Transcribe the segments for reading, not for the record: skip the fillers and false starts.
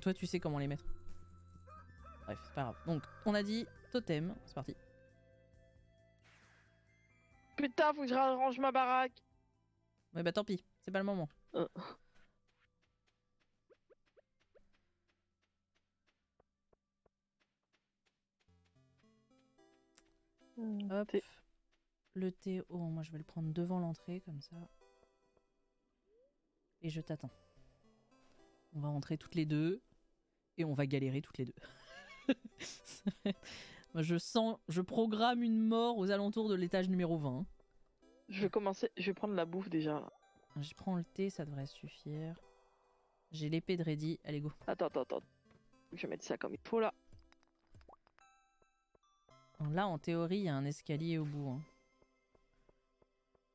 Toi, tu sais comment les mettre. Bref, c'est pas grave. Donc, on a dit totem. C'est parti. Putain, faut que je range ma baraque. Ouais, bah tant pis. C'est pas le moment. Euh. Hop. Le thé. Oh, moi, je vais le prendre devant l'entrée, comme ça. Et je t'attends. On va rentrer toutes les deux. Et on va galérer toutes les deux. Moi, je programme une mort aux alentours de l'étage numéro 20. Je vais commencer, je vais prendre la bouffe déjà. Là. Je prends le thé, ça devrait suffire. J'ai l'épée de ready, allez go. Attends. Je vais mettre ça comme il faut là. Là, en théorie, il y a un escalier au bout. Hein.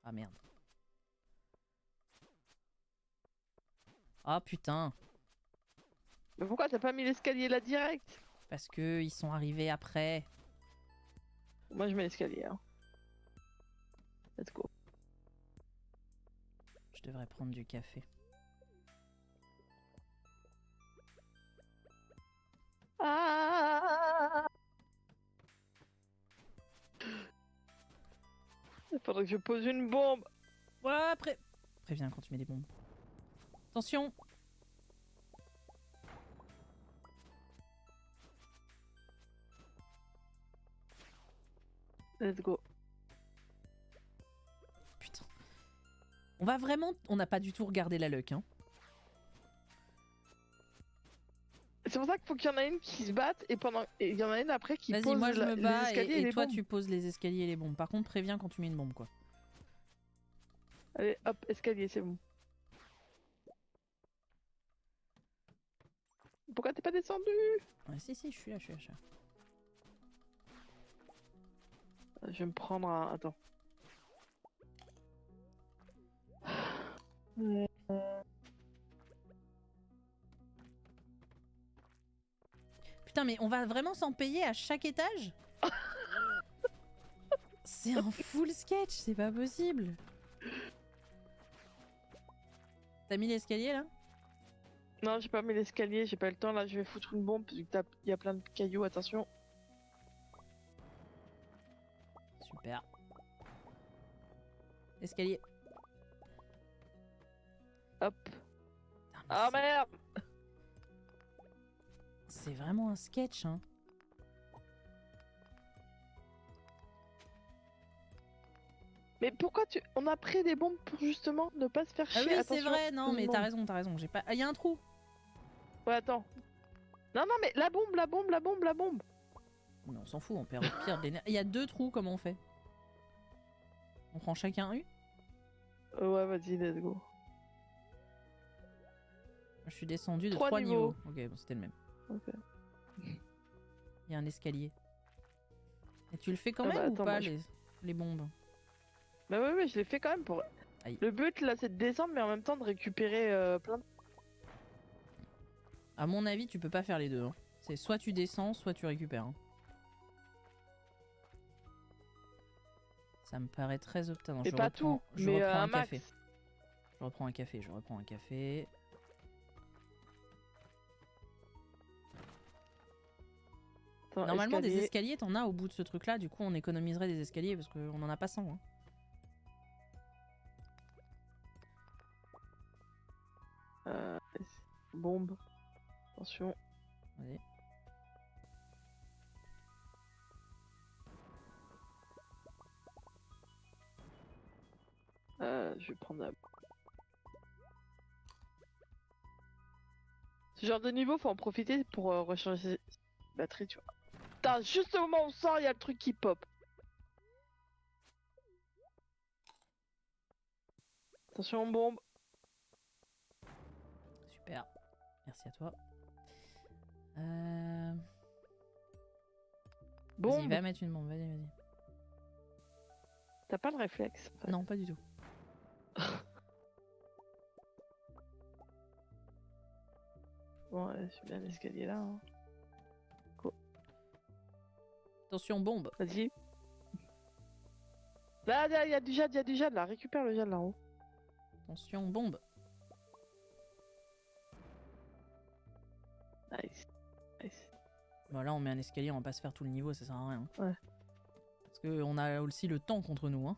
Ah merde. Ah putain. Mais pourquoi t'as pas mis l'escalier là direct? Parce que ils sont arrivés après. Moi je mets l'escalier. Hein. Let's go. Je devrais prendre du café. Ah! Il faudrait que je pose une bombe. Ouais, préviens quand tu mets des bombes. Attention. Let's go. Putain. On va vraiment... On n'a pas du tout regardé la luck, hein. C'est pour ça qu'il faut qu'il y en a une qui se batte et il y en a une après qui pose Vas-y, moi je me bats les escaliers et les toi bombes. tu poses les escaliers et les bombes. Par contre, préviens quand tu mets une bombe, quoi. Allez, hop, escalier, c'est bon. Pourquoi t'es pas descendu? Ouais, si, je suis là. Je vais me prendre un... Attends. Putain, mais on va vraiment s'en payer à chaque étage? C'est un full sketch, c'est pas possible. T'as mis l'escalier là? Non, j'ai pas mis l'escalier, j'ai pas eu le temps là, je vais foutre une bombe parce qu'il y a plein de cailloux, attention. Super. Escalier. Hop. Putain, Ah merde! c'est vraiment un sketch, hein. Mais pourquoi tu... On a pris des bombes pour justement ne pas se faire Ah chier, oui, c'est attention. vrai, non, une mais bombe. t'as raison. J'ai pas... Ah, y a un trou. Ouais, attends. Non, mais la bombe. Mais on s'en fout, on perd au pire de l'énergie. Il y a 2 trous, comment on fait? On prend chacun une? Ouais, vas-y, let's go. Je suis descendu de 3 3 niveaux. niveaux. Ok, bon, c'était le même. Ok. Il y a un escalier. Et tu le fais quand Ah même bah, ou attends, pas, moi, les bombes? Bah ouais, je l'ai fait quand même pour... Aïe. Le but là, c'est de descendre, mais en même temps de récupérer plein de... À mon avis, tu peux pas faire les deux. Hein. C'est soit tu descends, soit tu récupères. Hein. Ça me paraît très optimiste. Et pas tout, Je mais reprends un un max. café. Je reprends un café. Attends, Normalement, escalier. des escaliers, t'en as au bout de ce truc-là. Du coup, on économiserait des escaliers parce qu'on en a pas 100. Hein. Bombe. Attention. Allez. Je vais prendre la... Ce genre de niveau, faut en profiter pour recharger ses batteries, tu vois. Putain, juste au moment où on sort, il y a le truc qui pop. Attention, bombe. Super. Merci à toi. Bombe. Vas-y, va mettre une bombe. Vas-y. T'as pas le réflexe en fait. Non, pas du tout. Bon, je suis bien l'escalier là. Hein. Attention, bombe. Vas-y. Là, il y a du jade là. Récupère le jade là-haut. Attention, bombe. Nice. Nice. Bon, là, on met un escalier, on va pas se faire tout le niveau, ça sert à rien. Ouais. Parce qu'on a aussi le temps contre nous, hein.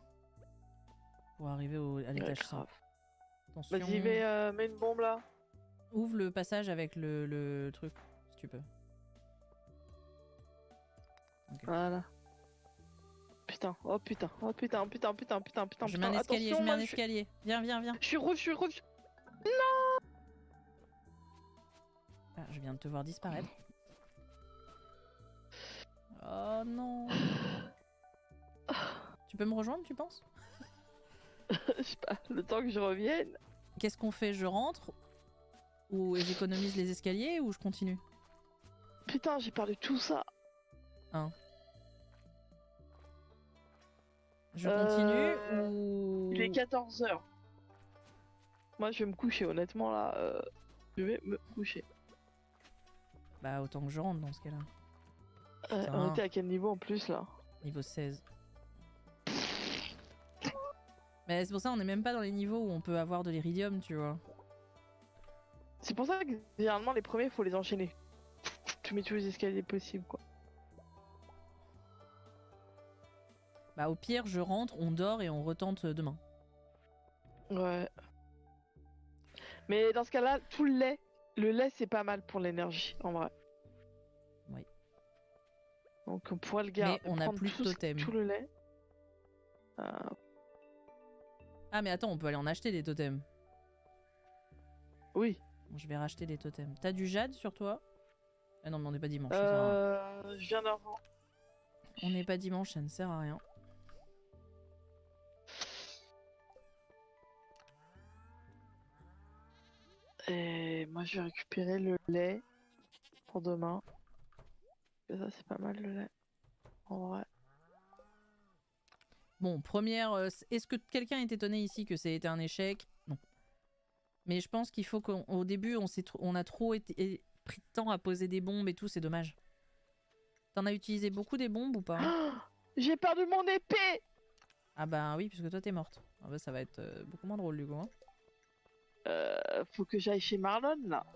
Pour arriver à l'étage 100. Grave. Attention. Vas-y, mets une bombe là. Ouvre le passage avec le truc, si tu peux. Ok. Voilà. Putain, oh putain, oh putain, putain, putain, putain, putain. Je mets un escalier, Attention, je mets un moi, escalier. Viens, viens, viens. Je suis rouge. Ah, je viens de te voir disparaître. Oh non. Tu peux me rejoindre, tu penses? Je sais pas, le temps que je revienne. Qu'est-ce qu'on fait? Je rentre? Ou j'économise les escaliers ou je continue? Putain, j'ai perdu tout ça. Je continue ou... Il est 14h. Moi, je vais me coucher, honnêtement, là. Je vais me coucher. Bah autant que je rentre dans ce cas-là. On était à quel niveau en plus, là? Niveau 16. Mais c'est pour ça on est même pas dans les niveaux où on peut avoir de l'iridium, tu vois. C'est pour ça que, généralement, les premiers, faut les enchaîner. Tu mets tous les escaliers possibles, quoi. Bah au pire, je rentre, on dort et on retente demain. Ouais. Mais dans ce cas-là, tout le lait c'est pas mal pour l'énergie, en vrai. Oui. Donc on pourrait le garder. Mais on a plus de totem. Tout le lait. Ah mais attends, on peut aller en acheter des totems. Oui. Bon, je vais racheter des totems. T'as du jade sur toi? Ah non mais on n'est pas dimanche, ça sert à rien. Je viens d'en... On n'est pas dimanche, ça ne sert à rien. Et moi je vais récupérer le lait pour demain. Et ça c'est pas mal le lait. En vrai. Bon, première... est-ce que quelqu'un est étonné ici que ça ait été un échec? Non. Mais je pense qu'il faut qu'au début, on a trop pris de temps à poser des bombes et tout, c'est dommage. T'en as utilisé beaucoup des bombes ou pas? J'ai perdu mon épée! Ah bah oui, puisque toi t'es morte. Ah bah ça va être beaucoup moins drôle du coup. Hein. Faut que j'aille chez Marlon là.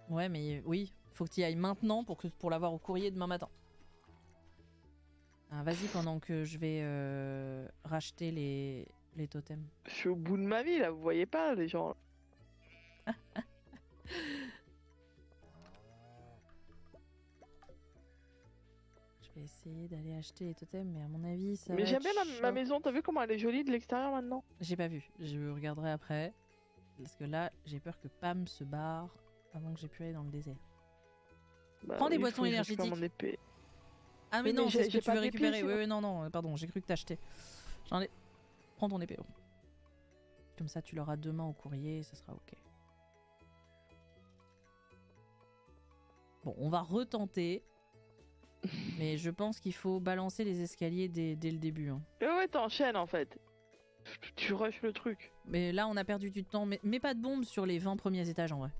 Ouais mais oui, faut que tu y ailles maintenant pour l'avoir au courrier demain matin. Ah, vas-y pendant que je vais racheter les totems. Je suis au bout de ma vie là, vous voyez pas les gens. Je vais essayer d'aller acheter les totems mais à mon avis ça Mais va j'aime être bien ma chaud. maison, t'as vu comment elle est jolie de l'extérieur maintenant? J'ai pas vu, je regarderai après. Parce que là, j'ai peur que Pam se barre avant que j'ai pu aller dans le désert. Bah, Prends des oui, boissons faut que je récupère énergétiques. mon épée. Ah mais Oui, non, mais c'est ce que j'ai tu pas veux d'épée, récupérer. sinon. Oui, non, pardon, j'ai cru que t'achetais. J'en ai... Prends ton épée. Oh. Comme ça, tu l'auras demain au courrier et ça sera ok. Bon, on va retenter. Mais je pense qu'il faut balancer les escaliers dès le début. Hein. Ouais, t'enchaînes en fait. Tu rushes le truc. Mais là, on a perdu du temps. Mais mets pas de bombe sur les 20 premiers étages en vrai.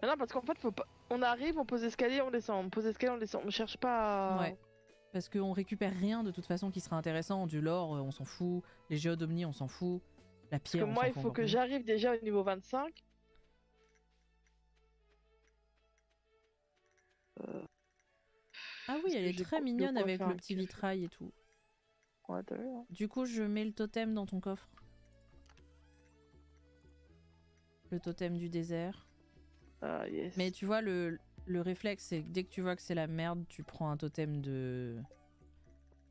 Mais non, parce qu'en fait, faut pas... on arrive, on pose escalier, on descend. On pose escalier, on descend. On cherche pas à... Ouais. Parce qu'on récupère rien de toute façon qui sera intéressant. Du lore, on s'en fout. Les géodomnies, on s'en fout. La Parce pierre, que on moi, s'en il fout faut encore que plus. j'arrive déjà au niveau 25. Ah oui, Parce elle que est j'ai très de mignonne quoi avec faire le un petit café. vitrail et tout. Ouais, t'as vu, hein. Du coup, je mets le totem dans ton coffre. Le totem du désert. Ah, yes. Mais tu vois, le réflexe, c'est que dès que tu vois que c'est la merde, tu prends un totem de...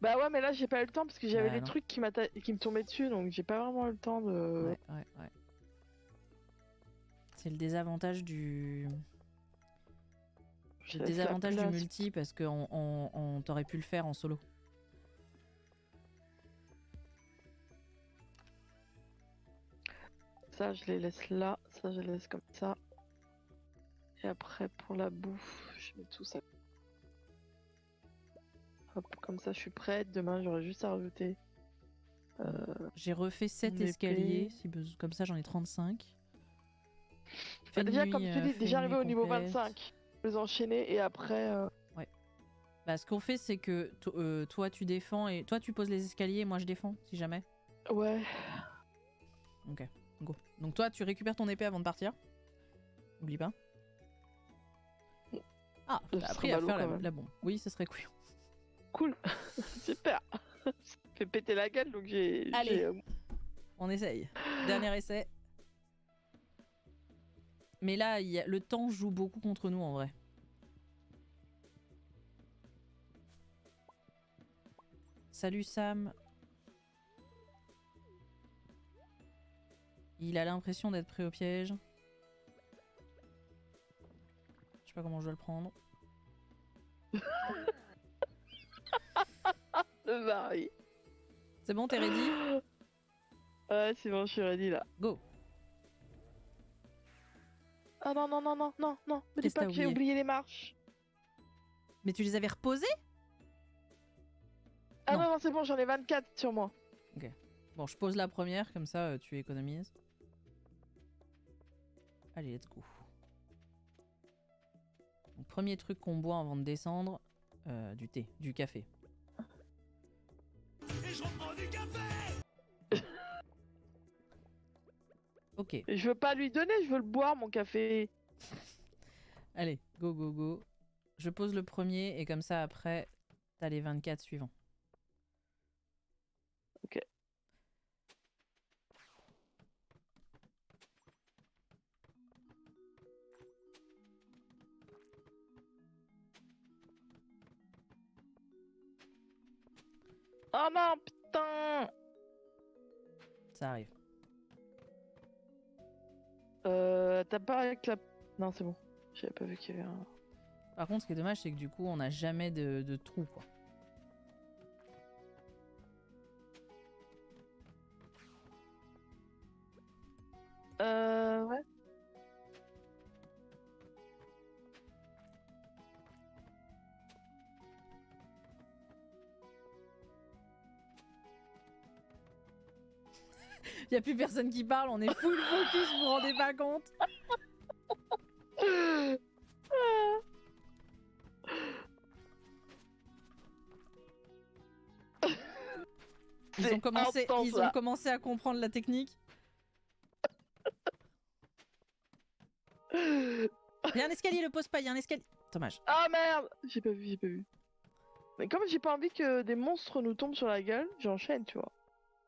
Bah ouais, mais là, j'ai pas eu le temps parce que j'avais Bah les non. trucs qui me tombaient dessus, donc j'ai pas vraiment eu le temps de... Ouais. C'est le désavantage du... Je Le laisse la désavantage du place. multi parce que on t'aurait pu le faire en solo. Ça, je les laisse là. Ça, je les laisse comme ça. Et après, pour la bouffe, je mets tout ça. Hop, comme ça, je suis prête. Demain, j'aurai juste à rajouter. J'ai refait 7 Mon épée. escaliers, si besoin. Comme ça j'en ai 35. Fais Bah, une déjà, nuit, comme je te dis, fais déjà une arrivé nuit au niveau complète. 25. Les enchaîner et après. Bah, ce qu'on fait, c'est que toi tu défends et toi tu poses les escaliers et moi je défends, si jamais. Ouais. Ok, go. Donc toi tu récupères ton épée avant de partir. Oublie pas. Ah, Ce t'as serait appris à ballot, faire quand même. la bombe. Oui, ce serait cool. Cool. Super. Ça me fait péter la gueule, donc Allez. On essaye. Dernier essai. Mais là, le temps joue beaucoup contre nous en vrai. Salut Sam. Il a l'impression d'être pris au piège. Je sais pas comment je dois le prendre. Le mari. C'est bon, t'es ready? Ouais, c'est bon, je suis ready là. Go. Ah non, non, non, non, non, non. Me dis Qu'est-ce que pas t'as que j'ai oublié? oublié les marches. Mais tu les avais reposés? Ah Non. non, non, c'est bon, j'en ai 24 sur moi. Bon, je pose la première, comme ça tu économises. Allez, let's go. Donc, premier truc qu'on boit avant de descendre, du thé, du café. Et je reprends du café. Ok, Et je veux pas lui donner, je veux le boire, mon café. allez, go, go, go. Je pose le premier et comme ça après, t'as les 24 suivants. Ok. Oh non, putain. Ça arrive. T'as pas avec la... Non, c'est bon. J'avais pas vu qu'il y avait un... Par contre, ce qui est dommage, c'est que du coup, on n'a jamais de trou, quoi. Ouais. Y a plus personne qui parle, on est full focus, vous vous rendez pas compte? Ils C'est ont commencé, intense, ils ont là. commencé à comprendre la technique. Il y a un escalier, le pose pas, il y a un escalier. Dommage. Ah merde. J'ai pas vu, j'ai pas vu. Mais comme j'ai pas envie que des monstres nous tombent sur la gueule, j'enchaîne, tu vois.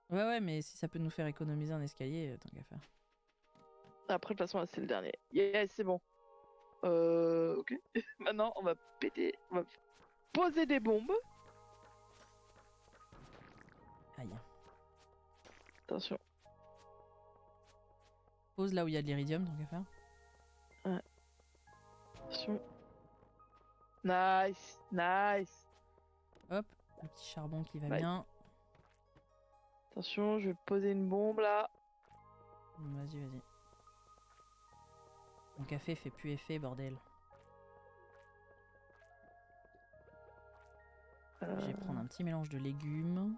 Ouais, mais si ça peut nous faire économiser un escalier, tant qu'à faire. Après, de toute façon, là, c'est le dernier. Yes, c'est bon. Ok. Maintenant, on va péter. On va poser des bombes. Aïe. Attention. Pose là où il y a de l'iridium, tant qu'à faire. Attention. Nice. Nice. Hop, le petit charbon qui va Bye. bien. Attention, je vais poser une bombe là. Vas-y, vas-y. Mon café fait plus effet, bordel. Je vais prendre un petit mélange de légumes.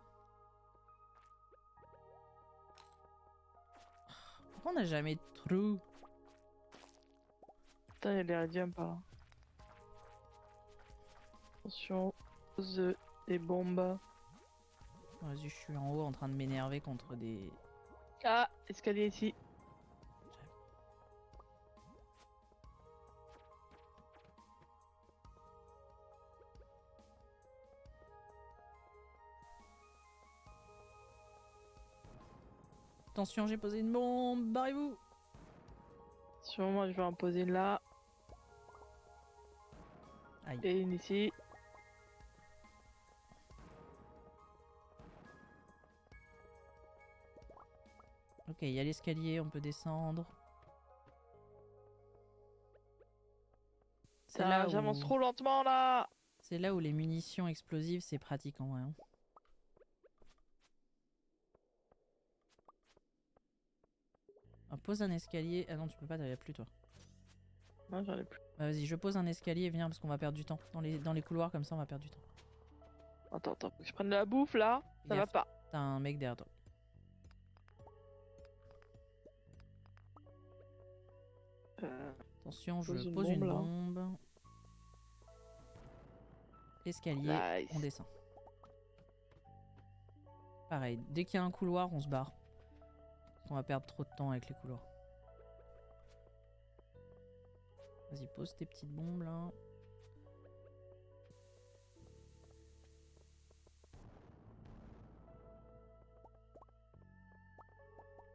Pourquoi on n'a jamais de trou? Putain, il y a de l'iridium par là. Attention, pose des bombes. Vas-y, je suis en haut en train de m'énerver contre des... Ah, escalier ici. Attention, j'ai posé une bombe, barrez-vous! Attention, moi je vais en poser une là. Aïe. Et une ici. Ok, il y a l'escalier, on peut descendre. C'est Ah, là, j'avance où... trop lentement là. c'est là où les munitions explosives, c'est pratique en vrai. Hein. Ah, pose un escalier. Ah non, tu peux pas, t'as plus toi. Non, j'en ai plus. Bah, vas-y, je pose un escalier, viens, parce qu'on va perdre du temps. Dans les couloirs, comme ça, on va perdre du temps. Attends, faut que je prenne de la bouffe là. Ça va Gaffe, pas. t'as un mec derrière toi. Attention, je pose une pose une bombe, là. bombe. Escalier, Nice. on descend. Pareil, dès qu'il y a un couloir, on se barre. On va perdre trop de temps avec les couloirs. Vas-y, pose tes petites bombes là.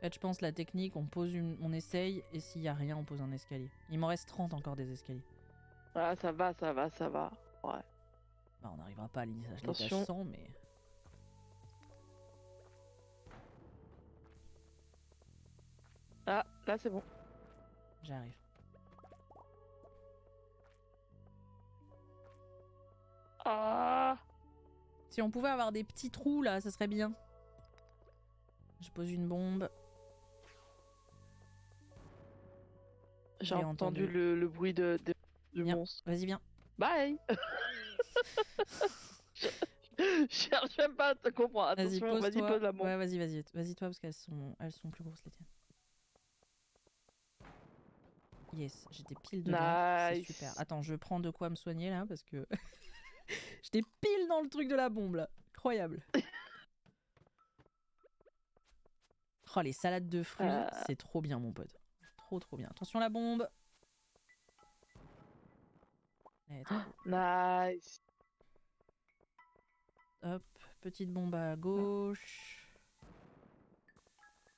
En fait, je pense la technique, on essaye, et s'il y a rien, on pose un escalier. Il m'en reste 30 encore des escaliers. Ah, ça va, ça va, ça va. Ouais. Bah, on n'arrivera pas à l'étage Attention. 100, mais... Ah, là c'est bon. J'arrive. Ah, Si on pouvait avoir des petits trous, là, ça serait bien. Je pose une bombe. j'ai J'ai entendu entendu. le bruit du Viens. monstre. Vas-y, viens. Bye. Je cherche même pas à te comprendre. Vas-y, Attention, vas-y, pose-toi. pose la bombe. Ouais, vas-y, vas-y. Vas-y, toi, parce qu'elles sont plus grosses, les tiennes. Yes, j'étais pile dedans. C'est Nice. super. Attends, je prends de quoi me soigner, là, parce que... J'étais pile dans le truc de la bombe, là. Incroyable. Oh, les salades de fruits, c'est trop bien, mon pote. Trop, trop bien. Attention, la bombe. Allez, attends. Nice. Hop, petite bombe à gauche.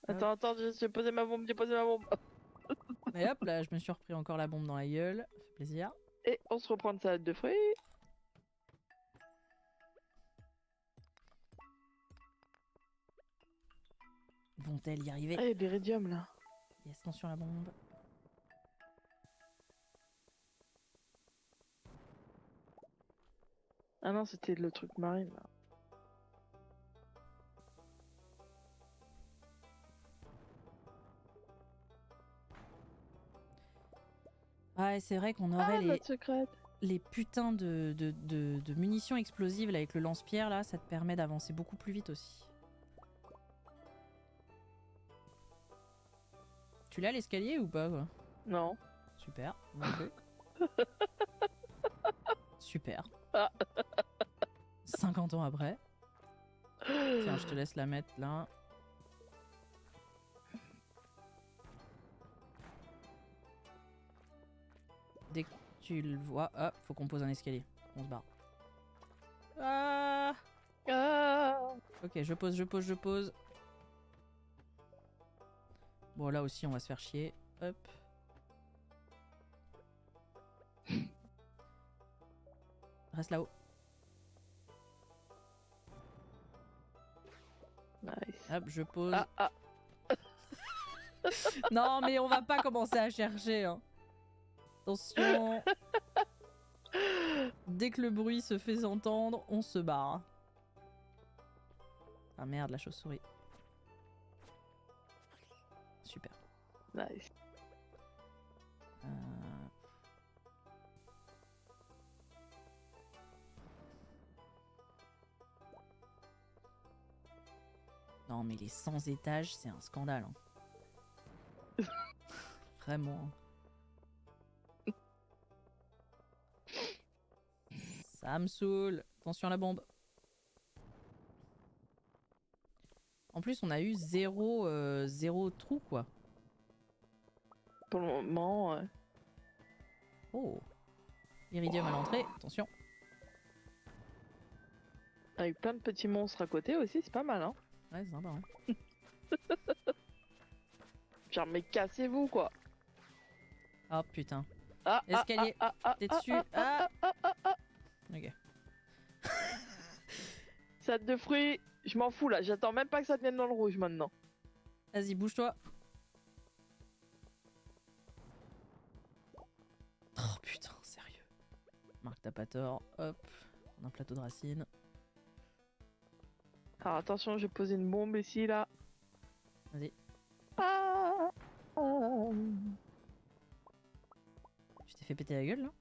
Attends, attends, j'ai posé ma bombe, j'ai posé ma bombe. Et hop, là, je me suis repris encore la bombe dans la gueule. Ça fait plaisir. Et on se reprend une salade de fruits. Vont-elles y arriver? Ah, il y a de l'iridium là. Yes, attention la bombe. Ah non, c'était le truc marine là. Ouais, c'est vrai qu'on aurait Ah, notre secrète. les putains de munitions explosives là, avec le lance-pierre là, ça te permet d'avancer beaucoup plus vite aussi. Tu l'as l'escalier ou pas quoi? Non. Super. Super. Ah. 50 ans après. Tiens, je te laisse la mettre là. Dès que tu le vois, hop, faut qu'on pose un escalier. On se barre. Ah! Ah. Ok, je pose. Bon, là aussi, on va se faire chier. Hop. Reste là-haut. Nice. Hop, je pose. Ah, ah. Non, mais on va pas commencer à chercher. Hein. Attention. Dès que le bruit se fait entendre, on se barre. Ah merde, la chauve-souris. Super. Nice. Non, mais les 100 étages, c'est un scandale. Hein. Vraiment. Ça me saoule. Attention à la bombe. En plus, on a eu zéro trou, quoi. Pour le moment, ouais. Oh. Iridium à l'entrée. Attention. Avec plein de petits monstres à côté aussi, c'est pas mal, hein. Ouais, c'est sympa. Hein. Genre, mais cassez-vous, quoi. Oh putain. Ah, Escalier. T'es dessus. Ah. Ok. Salade de fruits, je m'en fous là, j'attends même pas que ça devienne dans le rouge maintenant. Vas-y, bouge-toi. Oh putain, sérieux. Marc, t'as pas tort. Hop. On a un plateau de racines. Alors attention, j'ai posé une bombe ici là. Vas-y. Ah, ah. Tu t'es fait péter la gueule là?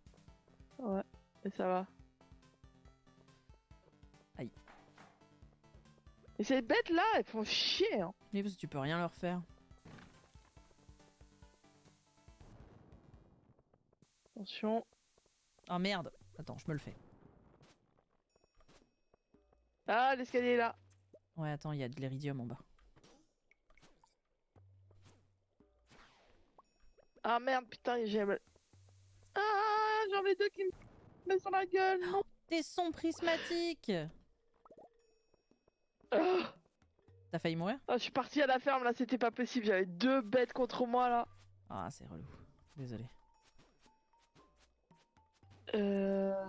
Ouais, et ça va. Aïe. Et ces bêtes là, elles font chier. Hein. Oui, parce que tu peux rien leur faire. Attention. Oh merde. Attends, je me le fais. Ah, l'escalier est là. Ouais, attends, il y a de l'iridium en bas. Ah merde, putain, j'ai... Ah, j'en ai deux qui me mettent sur la gueule. Non. Des sons prismatiques. Ah. T'as failli mourir? Oh, je suis partie à la ferme, là, c'était pas possible. J'avais 2 bêtes contre moi, là. Ah, c'est relou. Désolé. Là,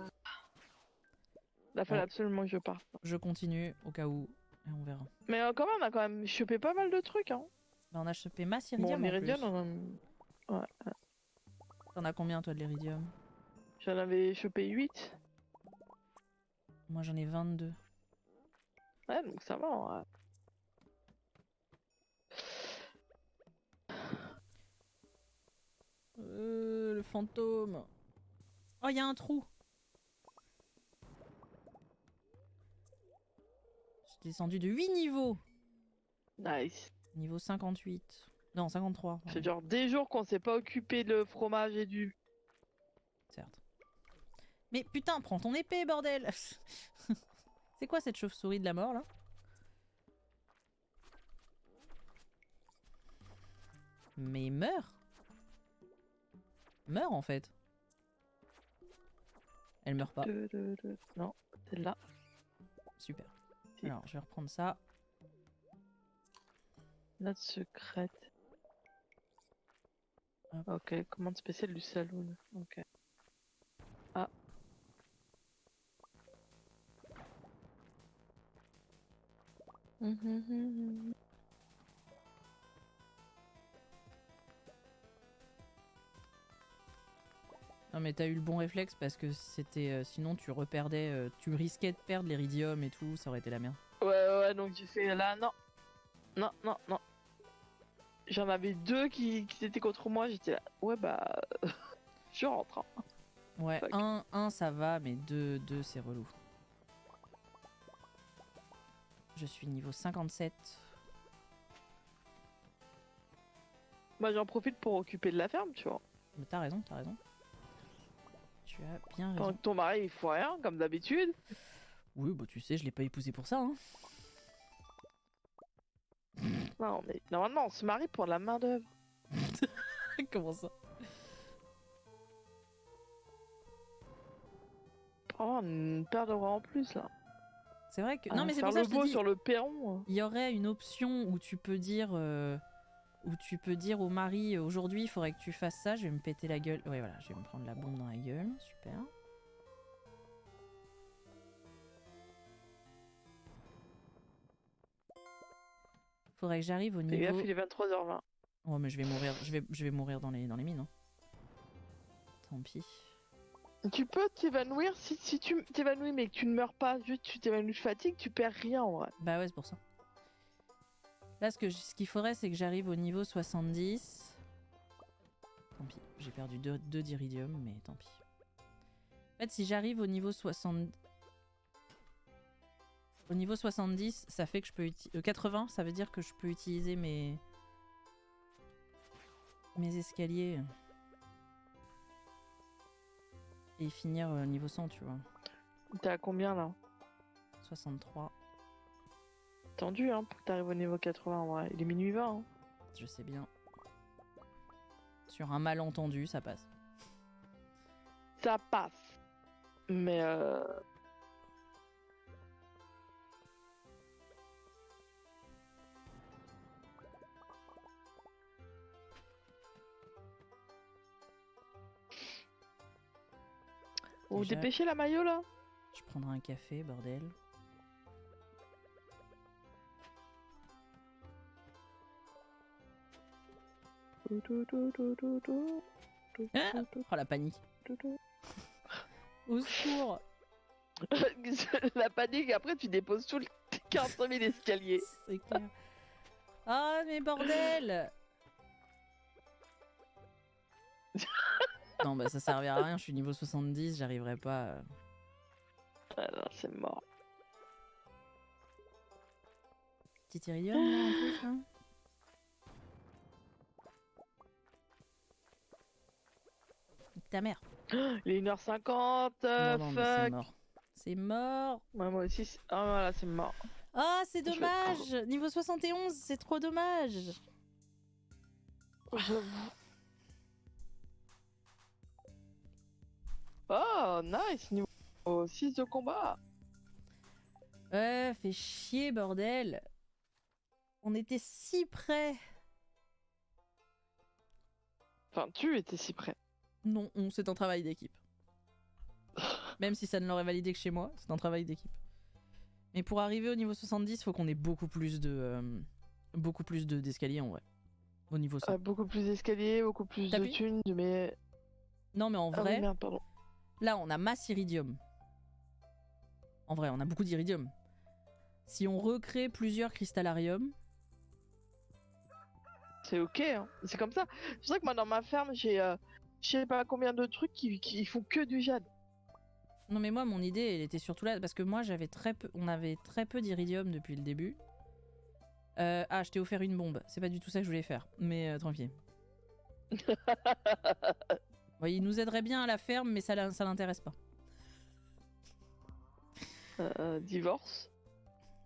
fallait Bon. absolument que je parte. Je continue au cas où. Et on verra. Mais quand même, on a quand même chopé pas mal de trucs, hein. Bah, on a chopé masse Bon, iridium en Iridium, plus. on a... T'en as combien toi de l'iridium? J'en avais chopé 8. Moi j'en ai 22. Ouais, donc ça va, ouais. Le fantôme. Oh, il y a un trou. J'ai descendu de 8 niveaux. Nice. Niveau 58. Non, 53. C'est pardon. genre des jours qu'on s'est pas occupé de fromage et du... Certes. Mais putain, prends ton épée, bordel. C'est quoi cette chauve-souris de la mort, là? Mais meurs. Meurs, en fait. Elle meurt pas. Non, c'est là. Super. Si. Alors, je vais reprendre ça. Note secrète. Hop. Ok, commande spéciale du saloon. Ok. Ah. Non mais t'as eu le bon réflexe parce que c'était sinon tu reperdais, tu risquais de perdre l'iridium et tout, ça aurait été la merde. Ouais, donc j'ai fait là, non. Non. J'en avais 2 qui étaient contre moi, j'étais là. Ouais, bah. Je rentre. Hein. Ouais, Fuck. 1 ça va, mais 2 c'est relou. Je suis niveau 57. Moi, j'en profite pour occuper de la ferme, tu vois. Mais t'as raison, t'as raison. Tu as bien Quand raison. ton mari, il faut rien, comme d'habitude. Oui, bah tu sais, je l'ai pas épousé pour ça, hein. Non, mais normalement, on se marie pour la main-d'œuvre. Comment ça? Pour avoir une paire de bras en plus, là. C'est vrai que... Non mais c'est faire pour ça le que je te beau dis, sur le perron. il y aurait une option où tu peux dire... au mari, aujourd'hui il faudrait que tu fasses ça, je vais me péter la gueule. Ouais voilà, je vais me prendre la bombe dans la gueule, super. Faudrait que j'arrive au Fais gaffe, niveau... il est 23h20. Oh mais je vais mourir, je vais mourir dans les mines. Hein. Tant pis. Tu peux t'évanouir si tu t'évanouis mais que tu ne meurs pas, juste tu t'évanouis de fatigue, tu perds rien en vrai. Bah ouais, c'est pour ça. Là, ce qu'il faudrait, c'est que j'arrive au niveau 70. Tant pis, j'ai perdu 2 d'iridium, mais tant pis. En fait, si j'arrive au niveau 60... Au niveau 70, ça fait que je peux utiliser... 80, ça veut dire que je peux utiliser mes escaliers. Et finir niveau 100, tu vois. T'es à combien là? 63, Tendu hein, pour que t'arrives au niveau 80 en vrai. Il est minuit 20 hein. je sais bien. Sur un malentendu, ça passe. Ça passe. Mais Vous Déjà- dépêchez la maillot là? Je prendrai un café, bordel. Ah oh la panique. Au secours. La panique, après tu déposes tout le 40 000 escaliers. C'est clair. Ah mais bordel. Non bah ça servira à rien, je suis niveau 70, j'arriverai pas. Ah non, c'est mort. Petit iridium là, en plus là. Ta mère. Il est 1h50, Non non mais c'est fuck. mort. C'est mort. Ouais, moi aussi, ah voilà, c'est mort. Ah c'est Je vais dommage. Niveau 71, c'est trop dommage. J'avoue. Oh, nice, niveau 6 de combat. Ouais, fais chier bordel. On était si près. Enfin, tu étais si près. Non, c'est un travail d'équipe. Même si ça ne l'aurait validé que chez moi, c'est un travail d'équipe. Mais pour arriver au niveau 70, faut qu'on ait beaucoup plus d'escaliers en vrai. Au niveau 100. Beaucoup plus d'escaliers, beaucoup plus de T'appuies thunes, mais... Non mais en Ah oui, vrai, merde, pardon. là on a masse iridium. En vrai, on a beaucoup d'iridium. Si on recrée plusieurs cristallariums, C'est ok, hein. C'est comme ça. C'est pour ça que moi, dans ma ferme, j'ai... je sais pas combien de trucs qui font que du jade. non mais moi mon idée elle était surtout là parce que moi on avait très peu d'iridium depuis le début. Ah, je t'ai offert une bombe. C'est pas du tout ça que je voulais faire, mais tranquille. Bon, il nous aiderait bien à la ferme, mais ça l'intéresse pas. Divorce.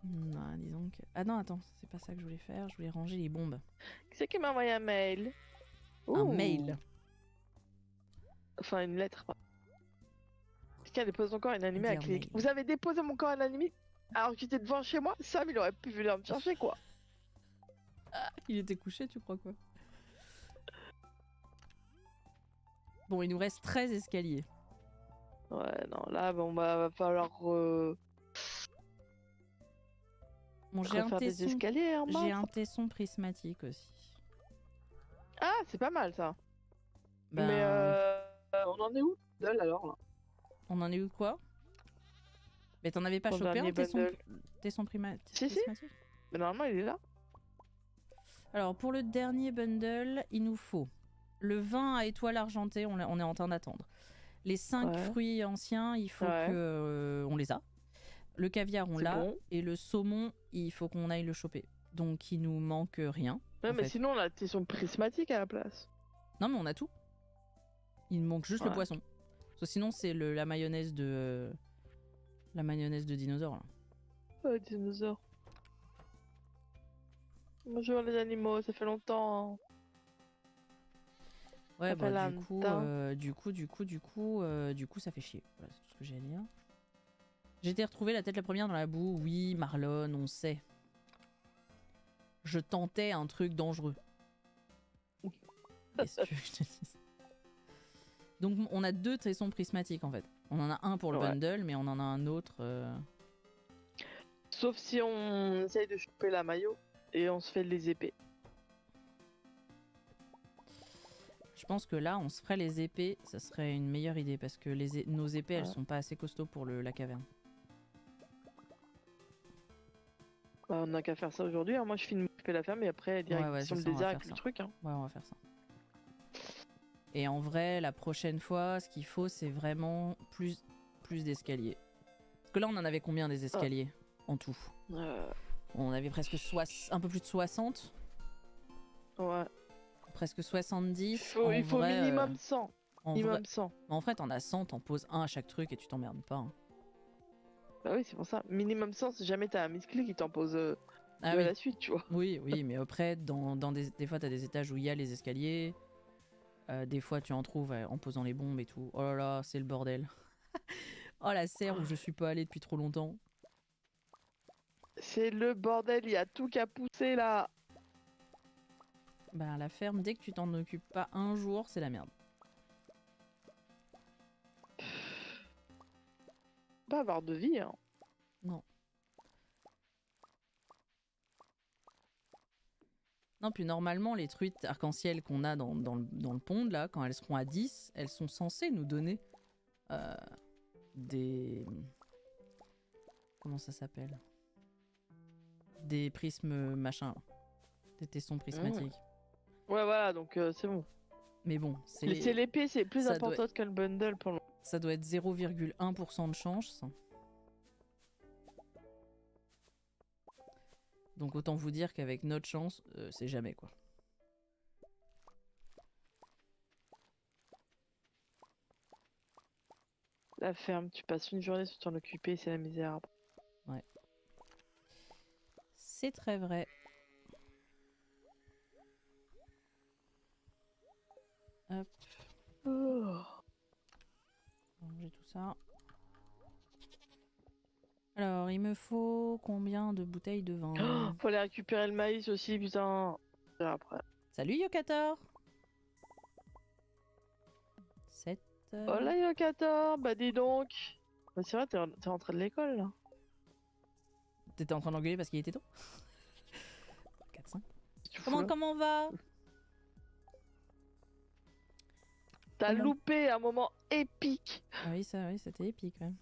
Non, disons que... Ah non, attends, c'est pas ça que je voulais faire. Je voulais ranger les bombes. Qui c'est qui m'a envoyé un mail? Un Ouh. mail. Enfin, une lettre. Quelqu'un dépose encore une animée Dire avec les... mail. Vous avez déposé mon corps inanimé alors qu'il était devant chez moi? Sam, il aurait pu venir me chercher, quoi. Il était couché, tu crois quoi? Bon, il nous reste 13 escaliers. Ouais, non, là, bon, bah, va falloir Bon, j'ai un refaire des tesson. escaliers, hein, J'ai mince. un tesson prismatique aussi. Ah, c'est pas mal, ça. Ben, Mais on en est où, Bundle, alors, là? on en est où de quoi? Mais t'en avais pas Ton chopé dernier un tesson, bundle. tesson Si. prismatique? Mais normalement, il est là. Alors, pour le dernier bundle, il nous faut le vin à étoile argentée, on est en train d'attendre. Les 5 Ouais. fruits anciens, il faut Ouais. que on les a. Le caviar, on C'est l'a. bon. Et le saumon, il faut qu'on aille le choper. Donc, il nous manque rien. Ouais, en mais fait. sinon, on a tesson prismatique à la place. Non, mais on a tout. Il manque juste le Ouais. poisson. Parce que sinon, c'est la mayonnaise de... La mayonnaise de dinosaure, là. Ouais, dinosaure. Bonjour les animaux, ça fait longtemps. Ouais, Ça fait bah, longtemps. du coup, ça fait chier. Voilà, c'est tout ce que j'ai à dire. J'ai été retrouvée la tête la première dans la boue. Oui, Marlon, on sait. Je tentais un truc dangereux. Qu'est-ce que je te dis? Donc, on a 2 tessons prismatiques, en fait. On en a un pour le Ouais. bundle, mais on en a un autre... Sauf si on essaye de choper la maillot et on se fait les épées. Je pense que là, on se ferait les épées, ça serait une meilleure idée parce que nos épées, elles Ouais. sont pas assez costauds pour la caverne. Bah, on n'a qu'à faire ça aujourd'hui. Hein. Moi, je finis de m'occuper de la ferme et après, direct ouais, sur c'est le ça, on va désert faire avec ça. le truc. Hein. Ouais, on va faire ça. Et en vrai, la prochaine fois, ce qu'il faut, c'est vraiment plus d'escaliers. Parce que là, on en avait combien des escaliers en tout? On avait presque un peu plus de 60, Ouais. presque 70. Il faut vrai, minimum 100. En Minimum vrai, 100. en fait, t'en as 100, t'en poses un à chaque truc et tu t'emmerdes pas. Hein. Bah oui, c'est pour ça. Minimum 100, si jamais t'as un misclic qui t'en pose Ah de oui. la suite, tu vois. Oui, mais après, dans des fois, t'as des étages où il y a les escaliers. Des fois, tu en trouves en posant les bombes et tout. Oh là là, c'est le bordel. Oh, la serre où je suis pas allée depuis trop longtemps. C'est le bordel, il y a tout qu'à pousser là. Bah, la ferme, dès que tu t'en occupes pas un jour, c'est la merde. Pas avoir de vie, hein. Non. Non, puis normalement, les truites arc-en-ciel qu'on a dans le pond, là, quand elles seront à 10, elles sont censées nous donner des... Comment ça s'appelle? Des prismes machin. Des tessons prismatiques. Ouais, voilà, donc c'est bon. Mais bon, c'est l'épée, c'est plus ça important que le bundle pour le... ça doit être 0,1% de chance, ça. Donc autant vous dire qu'avec notre chance, c'est jamais quoi. La ferme, tu passes une journée sur t'en occuper, c'est la misère. Ouais. C'est très vrai. Hop. Oh. Ranger tout ça. Alors, il me faut combien de bouteilles de vin? Faut aller récupérer le maïs aussi, putain. Après. Salut Yokator. 7. Oh là, Yokator, bah dis donc. Bah c'est vrai, t'es rentré de l'école là. T'étais en train d'engueuler parce qu'il était tôt. 4, 5. Tu fous, là. Comment va? T'as Comment loupé un moment épique. Ah oui, ça, oui, c'était épique même.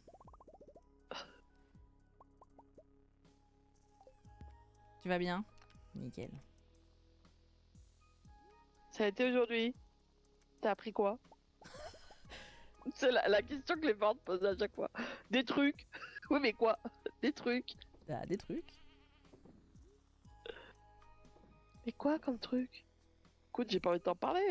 Tu vas bien? Nickel. Ça a été aujourd'hui. T'as appris quoi? C'est la question que les parents te posent à chaque fois. Des trucs. Oui, mais quoi? Des trucs. T'as des trucs? Mais quoi comme truc? Écoute, j'ai pas envie de t'en parler.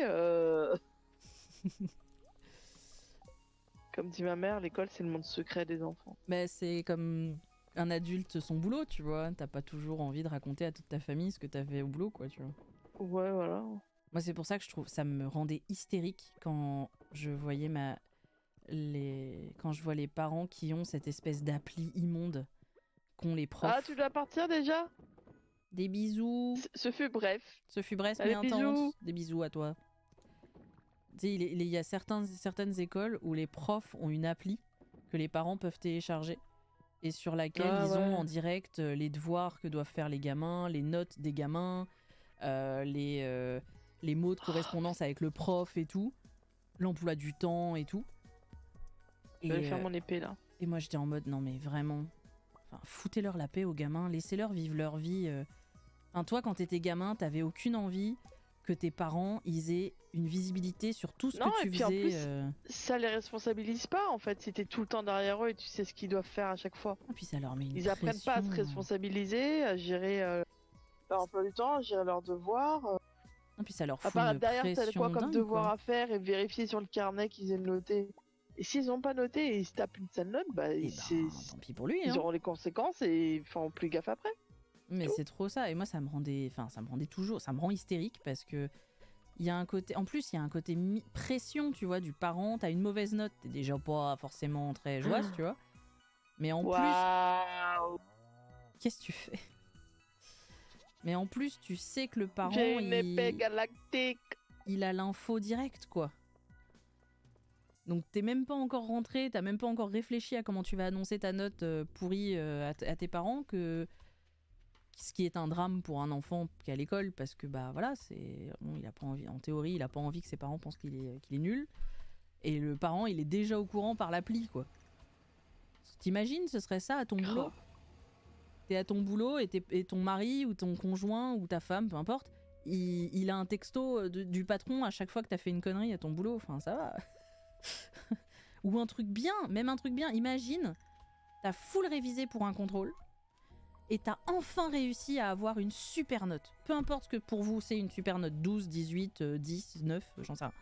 Comme dit ma mère, l'école c'est le monde secret des enfants. Bah, c'est comme un adulte son boulot, tu vois. T'as pas toujours envie de raconter à toute ta famille ce que t'as fait au boulot, quoi, tu vois. Ouais, voilà. Moi, c'est pour ça que je trouve ça me rendait hystérique quand je voyais quand je vois les parents qui ont cette espèce d'appli immonde qu'ont les profs. Ah, tu dois partir déjà? Des bisous. Ce fut bref. Ce fut bref Allez, mais intense. bisous. Des bisous à toi. Tu sais, il y a certaines écoles où les profs ont une appli que les parents peuvent télécharger et sur laquelle ils ont en direct les devoirs que doivent faire les gamins, les notes des gamins, les mots de correspondance avec le prof et tout, l'emploi du temps et tout. Je vais faire mon épée là. Et moi j'étais en mode non mais vraiment, enfin, foutez-leur la paix aux gamins, laissez-leur vivre leur vie. Enfin, toi quand t'étais gamin, t'avais aucune envie que tes parents ils aient une visibilité sur tout ce que tu faisais. En plus, ça les responsabilise pas en fait si t'es tout le temps derrière eux et tu sais ce qu'ils doivent faire à chaque fois. Et puis ça leur met une Ils apprennent pas à se responsabiliser, à gérer leur emploi du temps, à gérer leurs devoirs. Et puis ça leur À fout part une derrière, pression t'as quoi comme dingue, devoir quoi. à faire et vérifier sur le carnet qu'ils aient noté. Et s'ils ont pas noté et ils se tapent une sale note, bah, Et tant pis pour lui. ils Hein. auront les conséquences et ils feront plus gaffe après. Mais c'est trop ça. Et moi ça me rendait toujours, ça me rend hystérique parce que il y a un côté, en plus il y a un côté pression, tu vois, du parent. T'as une mauvaise note, t'es déjà pas forcément très joyeuse, tu vois. Mais en plus, qu'est-ce que tu fais? Mais en plus, tu sais que le parent, J'ai une épée galactique. il a l'info directe, quoi. Donc t'es même pas encore rentré, t'as même pas encore réfléchi à comment tu vas annoncer ta note pourrie à tes parents, ce qui est un drame pour un enfant qui est à l'école, parce que bah voilà, il a pas envie, en théorie, il a pas envie que ses parents pensent qu'il est nul. Et le parent, il est déjà au courant par l'appli, quoi. T'imagines, ce serait ça à ton boulot? T'es à ton boulot et ton mari ou ton conjoint ou ta femme, peu importe, il a un texto du patron à chaque fois que t'as fait une connerie à ton boulot. Enfin, ça va. Ou un truc bien, même un truc bien. Imagine, t'as full révisé pour un contrôle et t'as enfin réussi à avoir une super note. Peu importe ce que pour vous c'est une super note, 12, 18, 10, 9, j'en sais rien.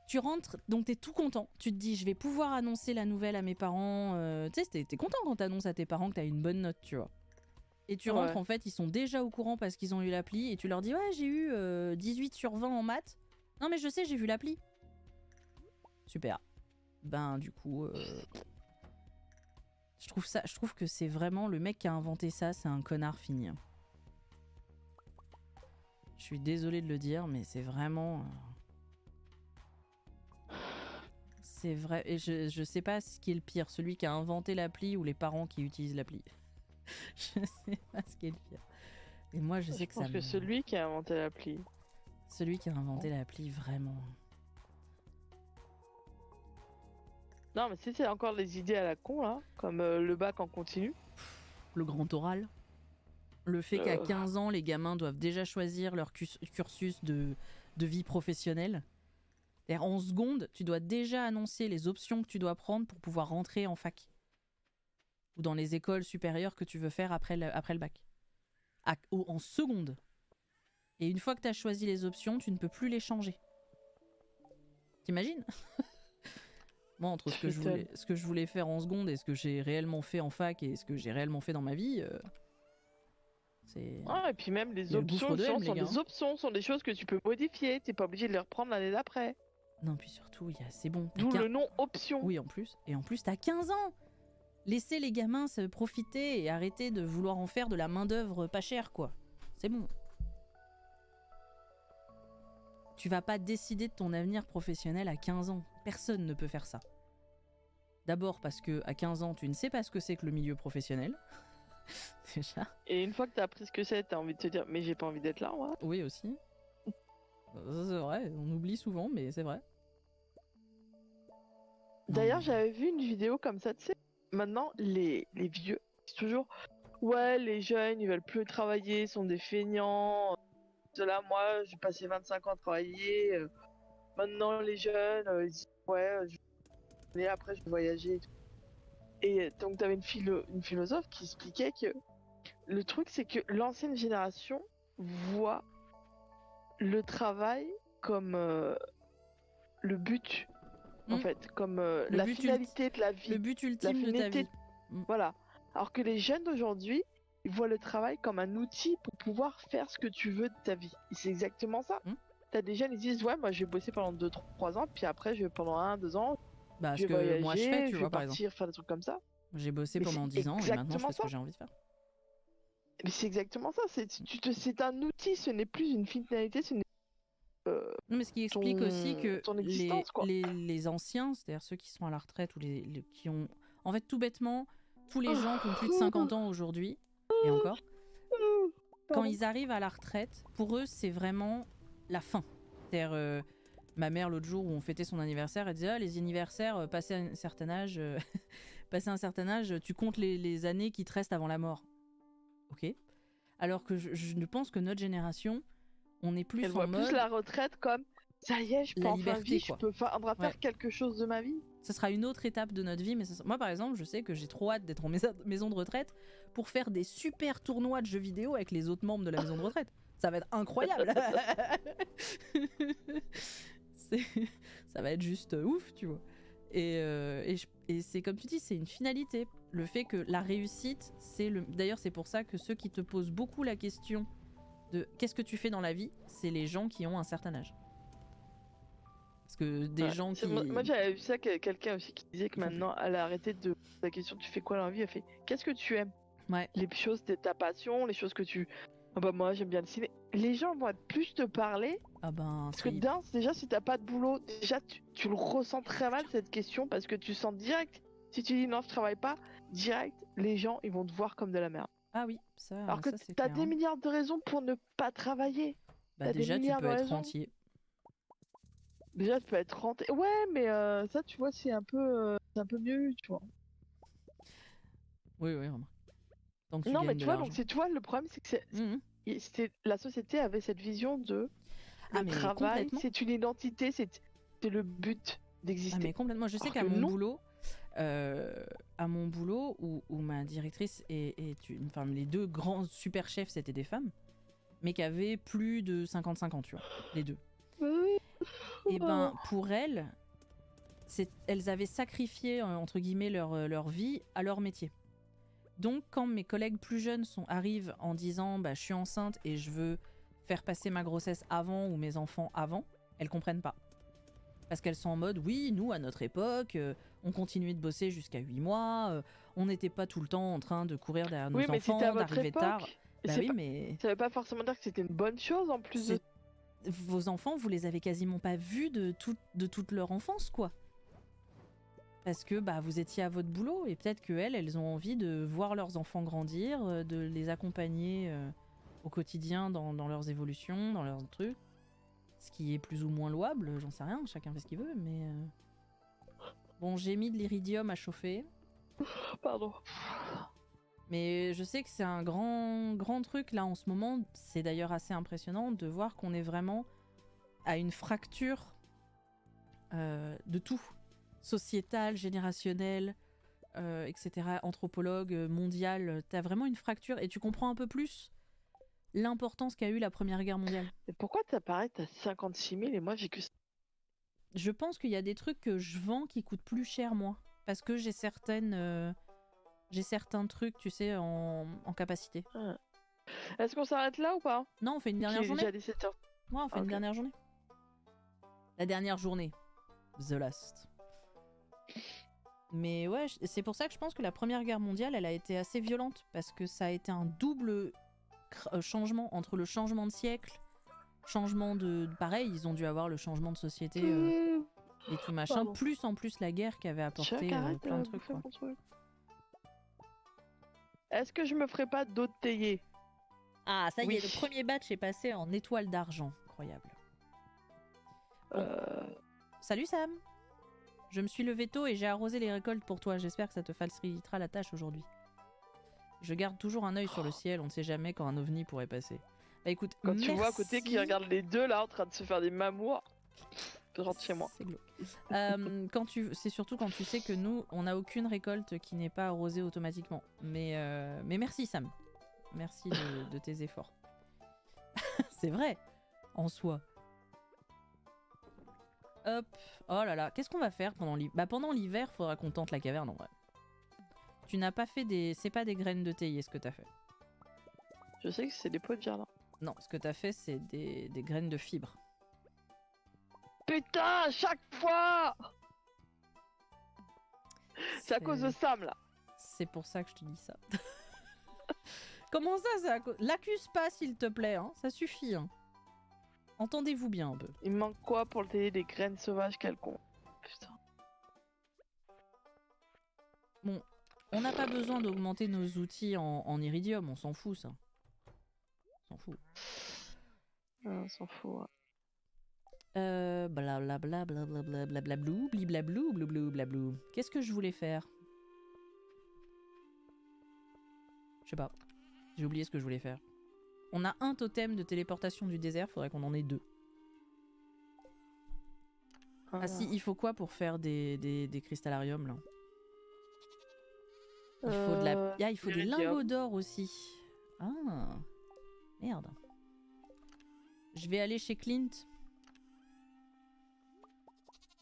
Tu rentres, donc t'es tout content. Tu te dis, je vais pouvoir annoncer la nouvelle à mes parents. Tu sais, t'es content quand t'annonces à tes parents que t'as une bonne note, tu vois. Et tu rentres, en fait, ils sont déjà au courant parce qu'ils ont eu l'appli. Et tu leur dis, ouais, j'ai eu 18 sur 20 en maths. Non, mais je sais, j'ai vu l'appli. Super. Ben, du coup, je trouve que c'est vraiment le mec qui a inventé ça, c'est un connard fini. Je suis désolée de le dire, mais c'est vraiment. C'est vrai, et je sais pas ce qui est le pire, celui qui a inventé l'appli ou les parents qui utilisent l'appli. Je sais pas ce qui est le pire. Et moi, je sais que ça. Je pense que celui qui a inventé l'appli. Celui qui a inventé l'appli, vraiment. Non, mais si c'est encore des idées à la con, là, comme le bac en continu. Le grand oral. Le fait qu'à 15 ans, les gamins doivent déjà choisir leur cursus de vie professionnelle. C'est-à-dire, en seconde, tu dois déjà annoncer les options que tu dois prendre pour pouvoir rentrer en fac. Ou dans les écoles supérieures que tu veux faire après le bac. En seconde. Et une fois que tu as choisi les options, tu ne peux plus les changer. T'imagines? Moi, entre ce que je voulais faire en seconde et ce que j'ai réellement fait en fac et ce que j'ai réellement fait dans ma vie, c'est... Ah, et puis même les options sont des options, sont des choses que tu peux modifier. T'es pas obligé de les reprendre l'année d'après. Non, puis surtout, c'est bon. D'où le nom option. Oui, en plus. Et en plus, t'as 15 ans. Laissez les gamins se profiter et arrêtez de vouloir en faire de la main-d'œuvre pas chère, quoi. C'est bon. Tu vas pas décider de ton avenir professionnel à 15 ans. Personne ne peut faire ça. D'abord parce que à 15 ans, tu ne sais pas ce que c'est que le milieu professionnel. Déjà. Et une fois que t'as appris ce que c'est, t'as envie de te dire, mais j'ai pas envie d'être là, moi. Oui, aussi. C'est vrai, on oublie souvent, mais c'est vrai. D'ailleurs, Non. j'avais vu une vidéo comme ça, tu sais. Maintenant, les vieux, c'est toujours, ouais, les jeunes, ils veulent plus travailler, ils sont des feignants. Là, moi, j'ai passé 25 ans à travailler. Maintenant, les jeunes, ils disent, ouais, et après, je vais voyager. Et tout. Et donc, t'avais une philosophe qui expliquait que le truc, c'est que l'ancienne génération voit le travail comme le but, en fait, comme la but finalité de la vie. Le but la ultime de ta finalité, vie. voilà. Alors que les jeunes d'aujourd'hui, ils voient le travail comme un outil pour pouvoir faire ce que tu veux de ta vie. Et c'est exactement ça. T'as des jeunes, ils disent, ouais, moi, je vais bosser pendant 2-3 ans, puis après, je vais pendant 1-2 ans, Bah, je ce vais que voyager, moi je fais, tu je vois, vais par exemple. partir, faire des trucs comme ça. J'ai bossé Mais pendant c'est 10 ans et maintenant je fais ce que exactement j'ai envie de faire. Mais c'est exactement ça. C'est un outil, ce n'est plus une finalité, ce n'est Non, mais ce qui explique aussi que ton existence, quoi. les anciens, c'est-à-dire ceux qui sont à la retraite ou qui ont... En fait, tout bêtement, tous les gens qui ont plus de 50 ans aujourd'hui, et encore, quand ils arrivent à la retraite, pour eux, c'est vraiment la fin. C'est-à-dire, ma mère, l'autre jour où on fêtait son anniversaire, elle disait, ah, les anniversaires, passé un certain âge, passé un certain âge, tu comptes les années qui te restent avant la mort. Ok. Alors que je ne pense que notre génération, on est plus Elle en voit mode... plus la retraite comme ça y est, je peux la enfin liberté, vivre, quoi. je peux faire quelque chose de ma vie. Ce sera une autre étape de notre vie, mais moi par exemple, je sais que j'ai trop hâte d'être en maison de retraite pour faire des super tournois de jeux vidéo avec les autres membres de la maison de retraite. Ça va être incroyable. Ça va être juste ouf, tu vois. Et c'est comme tu dis, c'est une finalité. Le fait que la réussite, D'ailleurs, c'est pour ça que ceux qui te posent beaucoup la question de qu'est-ce que tu fais dans la vie, c'est les gens qui ont un certain âge. Parce que des gens qui... Moi j'avais vu ça, quelqu'un aussi qui disait que maintenant elle a arrêté de la question tu fais quoi dans la vie, elle fait qu'est-ce que tu aimes. Ouais. Les choses de ta passion, les choses que tu... Ah bah moi j'aime bien le ciné. Les gens vont plus te parler. Ah ben, parce que déjà si t'as pas de boulot, déjà tu le ressens très mal cette question parce que tu sens direct, si tu dis non je travaille pas, direct les gens ils vont te voir comme de la merde. Ah oui, ça Alors que c'est t'as clair, des milliards de raisons pour ne pas travailler. Bah déjà tu peux être rentier. Déjà tu peux être rentier. Ouais mais ça tu vois c'est un peu mieux tu vois. Oui remarque. Non mais tu vois, donc c'est toi le problème c'est que la société avait cette vision de le travail, c'est une identité, c'est le but d'exister. Ah mais complètement, je sais qu'à mon boulot, où ma directrice enfin les deux grands super chefs c'était des femmes, mais qui avaient plus de 55 ans, tu vois, les deux. Et ben pour elles, elles avaient sacrifié entre guillemets leur vie à leur métier. Donc quand mes collègues plus jeunes arrivent en disant bah, je suis enceinte et je veux faire passer ma grossesse avant ou mes enfants avant, elles comprennent pas. Parce qu'elles sont en mode oui, nous à notre époque, on continuait de bosser jusqu'à 8 mois, on n'était pas tout le temps en train de courir derrière nos enfants, d'arriver tard. Bah oui, mais... Ça veut pas forcément dire que c'était une bonne chose en plus de... Vos enfants, vous les avez quasiment pas vus de toute leur enfance, quoi. Parce que bah, vous étiez à votre boulot et peut-être qu'elles ont envie de voir leurs enfants grandir, de les accompagner au quotidien dans leurs évolutions, dans leurs trucs. Ce qui est plus ou moins louable, j'en sais rien, chacun fait ce qu'il veut, mais... Bon, j'ai mis de l'iridium à chauffer. Pardon. Mais je sais que c'est un grand truc là en ce moment. C'est d'ailleurs assez impressionnant de voir qu'on est vraiment à une fracture de tout. Sociétal, générationnel, etc., anthropologue, mondial, t'as vraiment une fracture et tu comprends un peu plus l'importance qu'a eu la Première Guerre mondiale. Et pourquoi t'as 56 000 et moi j'ai que... Je pense qu'il y a des trucs que je vends qui coûtent plus cher, moi, parce que j'ai certains trucs, tu sais, en capacité. Est-ce qu'on s'arrête là ou pas? Non, on fait une dernière journée. Déjà 17h. Ouais, on fait une dernière journée. La dernière journée. The Last. Mais ouais, c'est pour ça que je pense que la Première Guerre mondiale, elle a été assez violente, parce que ça a été un double changement entre le changement de siècle, changement de... Pareil, ils ont dû avoir le changement de société et tout machin, Pardon. plus en plus la guerre qui avait apporté Chuck, arrête plein de de trucs. bouffer Quoi. mon truc. Est-ce que je me ferais pas d'eau de théier? Ah, ça y Oui. est, le premier batch est passé en étoile d'argent. Incroyable. Salut Sam. Je me suis levé tôt et j'ai arrosé les récoltes pour toi. J'espère que ça te facilitera la tâche aujourd'hui. Je garde toujours un œil sur le ciel. On ne sait jamais quand un ovni pourrait passer. Bah écoute, Quand tu vois à merci. côté qui regarde les deux là en train de se faire des mamours, je rentre chez moi. C'est glauque. C'est surtout quand tu sais que nous, on n'a aucune récolte qui n'est pas arrosée automatiquement. Mais merci Sam. Merci de tes efforts. C'est vrai, en soi. Hop. Oh là là, qu'est-ce qu'on va faire pendant l'hiver? Bah pendant l'hiver, faudra qu'on tente la caverne en vrai. Tu n'as pas fait des... C'est pas des graines de théier ce que t'as fait. Je sais que c'est des pots de jardin. Non, ce que t'as fait, c'est des graines de fibre. Putain, chaque fois! C'est à cause de Sam là. C'est pour ça que je te dis ça. Comment ça, c'est à cause... L'accuse pas, s'il te plaît, hein. Ça suffit, hein. Entendez-vous bien un peu. Il me manque quoi pour le théier? Des graines sauvages quelconques. Putain. Bon, on n'a pas besoin d'augmenter nos outils en iridium, on s'en fout, ça. On s'en fout. On s'en fout. Ouais. Blablabla, blablabla, blablablou, bliblablou, blou, blablou. Qu'est-ce que je voulais faire? Je sais pas. J'ai oublié ce que je voulais faire. On a un totem de téléportation du désert, faudrait qu'on en ait 2. Ah si, il faut quoi pour faire des cristallariums là? Il faut de la... Ah, il faut des lingots d'or aussi. Ah, merde. Je vais aller chez Clint.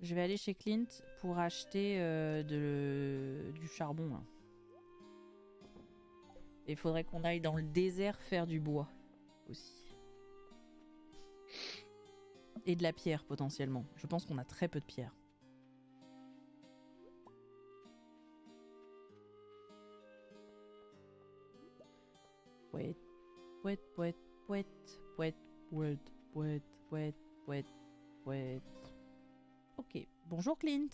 Je vais aller chez Clint pour acheter du charbon. Là. Et il faudrait qu'on aille dans le désert faire du bois aussi. Et de la pierre potentiellement. Je pense qu'on a très peu de pierre. Pouet, pouet, pouet, pouet, pouet, pouet, pouet, pouet, pouet, pouet. Ok, bonjour Clint.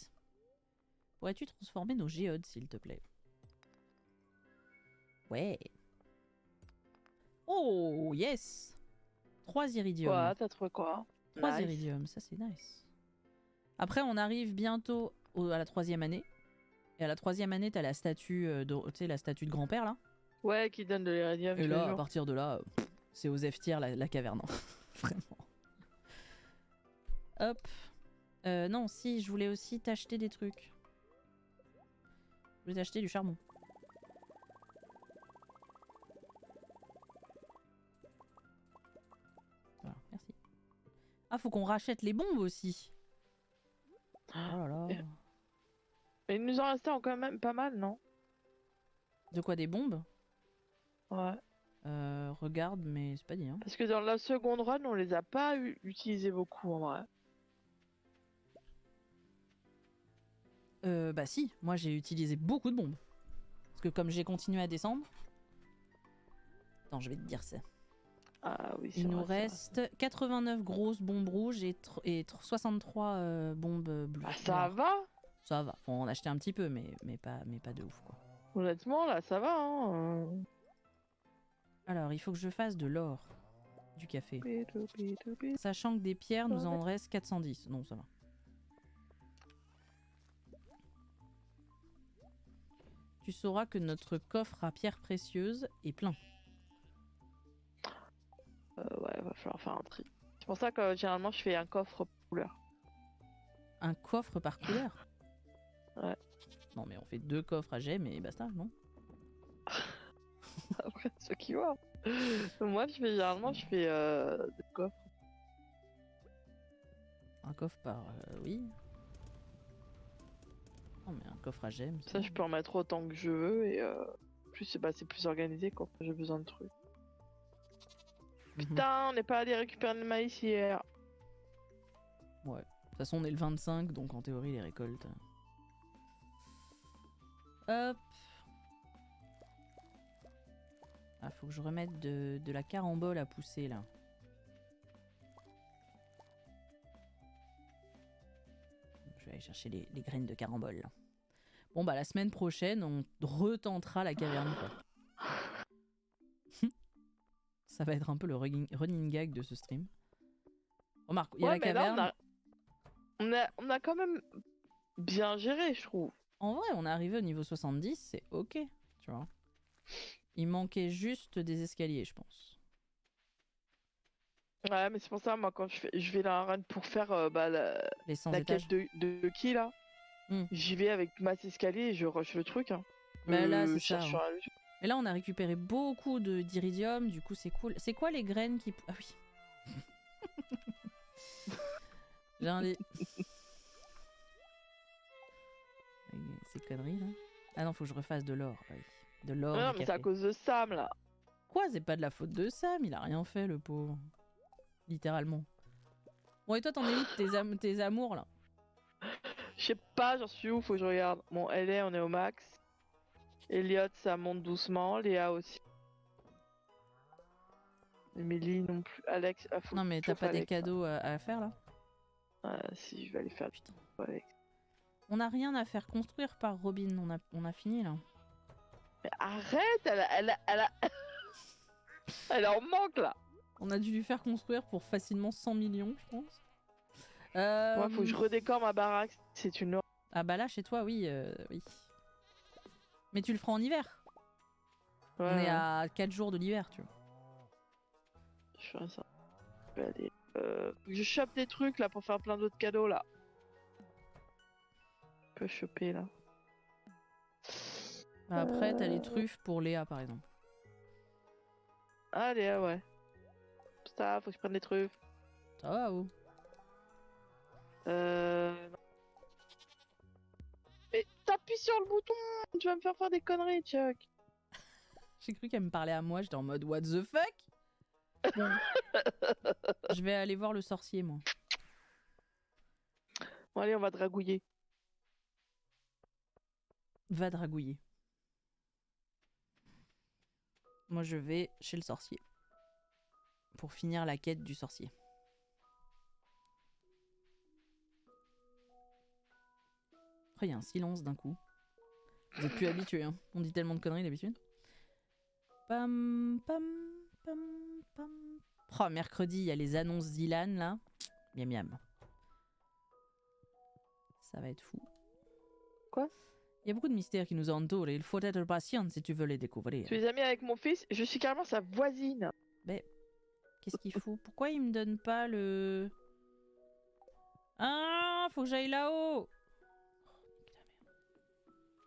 Pourrais-tu transformer nos géodes s'il te plaît? Ouais. Oh, yes. 3 iridiums. Quoi? T'as trouvé quoi? 3 Nice. iridiums, ça c'est nice. Après, on arrive bientôt à la 3e année. Et à la 3e année, t'as la statue, tu sais, la statue de grand-père là. Ouais, qui donne de l'iridium. Et tous les là, à jours. partir de là, c'est aux F-tiers la caverne. Vraiment. Hop. Non, si, je voulais aussi t'acheter des trucs. Je voulais t'acheter du charbon. Voilà, merci. Ah, faut qu'on rachète les bombes aussi. Oh là là. Mais il nous en restait quand même pas mal, non? De quoi, des bombes? Ouais. Regarde, mais c'est pas dit, hein. Parce que dans la seconde run, on les a pas utilisés beaucoup en vrai. Bah si, moi j'ai utilisé beaucoup de bombes. Parce que comme j'ai continué à descendre... Attends, je vais te dire ça. Ah oui, c'est Il vrai, nous c'est vrai. reste 89 grosses bombes rouges et 63 bombes bleues. Ah, ça noires. va? Ça va, faut en acheter un petit peu, mais pas de ouf quoi. Honnêtement, là, ça va, hein. Alors, il faut que je fasse de l'or, du café. Bidou, bidou, bidou. Sachant que des pierres, nous en reste 410. Non, ça va. Tu sauras que notre coffre à pierres précieuses est plein. Ouais, va falloir faire un tri. C'est pour ça que généralement, je fais un coffre couleur. Un coffre par couleur? Ouais. Non, mais on fait 2 coffres à gemmes et basta, non? Après, ceux qui voient. Moi, généralement, je fais des coffres. Un coffre par... oui. Non, mais un coffre à gemmes... Ça, je peux en mettre autant que je veux et plus c'est plus organisé quand j'ai besoin de trucs. Mhm. Putain, on n'est pas allé récupérer le maïs hier. Ouais, toute façon, on est le 25, donc en théorie, les récoltes. Hop. Ah, faut que je remette de la carambole à pousser là. Je vais aller chercher les graines de carambole. Bon, bah, la semaine prochaine, on retentera la caverne, quoi. Ça va être un peu le running gag de ce stream. Remarque, il y a la mais là, caverne. on a quand même bien géré, je trouve. En vrai, on est arrivé au niveau 70, c'est ok, tu vois. Il manquait juste des escaliers, je pense. Ouais, mais c'est pour ça, moi, quand je vais dans la run pour faire Les 100 la étages. quête de qui, là, Hmm. j'y vais avec masse escalier et je rush le truc. Hein. Bah là, c'est cherche ça. sur Ouais. la- Mais là, on a récupéré beaucoup d'iridium, du coup, c'est cool. C'est quoi les graines qui... Ah oui. J'ai un lit. Ces conneries, là. Ah non, faut que je refasse de l'or. Oui. De l'or, Non, du mais c'est à café. cause de Sam, là. Quoi, c'est pas de la faute de Sam, il a rien fait, le pauvre. Littéralement. Bon, et toi, t'en es où de tes amours, là? Je sais pas, j'en suis où, faut que je regarde. Bon, LA, on est au max. Elliot, ça monte doucement. Léa aussi. Emily non plus. Alex, faut Non, que mais je t'as chauffe pas des Alex, hein. cadeaux à faire, là? Si, je vais aller faire Putain. Alex. On a rien à faire construire par Robin, on a fini, là. Mais arrête, elle en manque, là. On a dû lui faire construire pour facilement 100 millions, je pense. Moi, faut que je redécore ma baraque. C'est une... Ah bah là, chez toi, oui, oui. Mais tu le feras en hiver. Ouais, On est ouais, à 4 jours de l'hiver, tu vois. je ferai ça. Je vais aller... faut que je chope des trucs, là, pour faire plein d'autres cadeaux, là. Je peux choper, là. Bah après, t'as les truffes pour Léa, par exemple. Allez, ah ouais. Ça, faut que je prenne des trucs. Ça va, oh. Non. Mais t'appuies sur le bouton. Tu vas me faire des conneries, Chuck. J'ai cru qu'elle me parlait à moi, j'étais en mode what the fuck. Bon. Je vais aller voir le sorcier, moi. Bon, allez, on va dragouiller. Va dragouiller. Moi, je vais chez le sorcier. Pour finir la quête du sorcier. Après, il y a un silence d'un coup. Vous êtes plus habitués, hein. On dit tellement de conneries d'habitude. Pam, pam, pam, pam. Oh, mercredi, il y a les annonces d'Ilan, là. Miam, miam. Ça va être fou. Quoi? Il y a beaucoup de mystères qui nous entourent et il faut être patient si tu veux les découvrir. Tu es amis avec mon fils, je suis carrément sa voisine. Qu'est-ce qu'il faut? Pourquoi il me donne pas le... Ah, faut que j'aille là-haut. Oh, nique ta mère.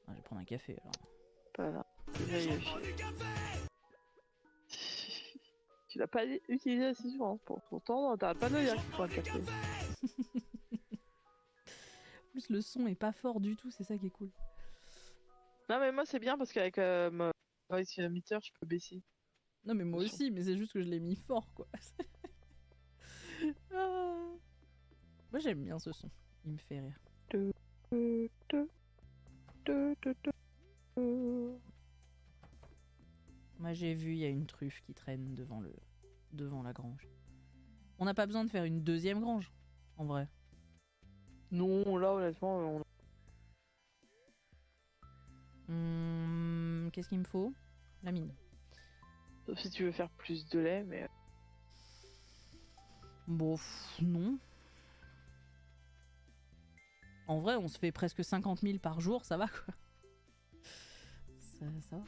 Ah, je vais prendre un café alors. Pas grave. Les gens prennent du café. Tu l'as pas utilisé assez souvent. Pourtant, t'arrêtes pas de dire qu'il faut un café. En plus, le son est pas fort du tout, c'est ça qui est cool. Non, mais moi, c'est bien parce qu'avec mon voice meter, je peux baisser. Non, mais moi aussi, mais c'est juste que je l'ai mis fort, quoi. Ah. Moi, j'aime bien ce son. Il me fait rire. Moi, j'ai vu, il y a une truffe qui traîne devant la grange. On n'a pas besoin de faire une deuxième grange, en vrai. Non, là, honnêtement, Qu'est-ce qu'il me faut? La mine. sauf si tu veux faire plus de lait, mais... Bon, non. En vrai, on se fait presque 50 000 par jour, ça va quoi. Ça va.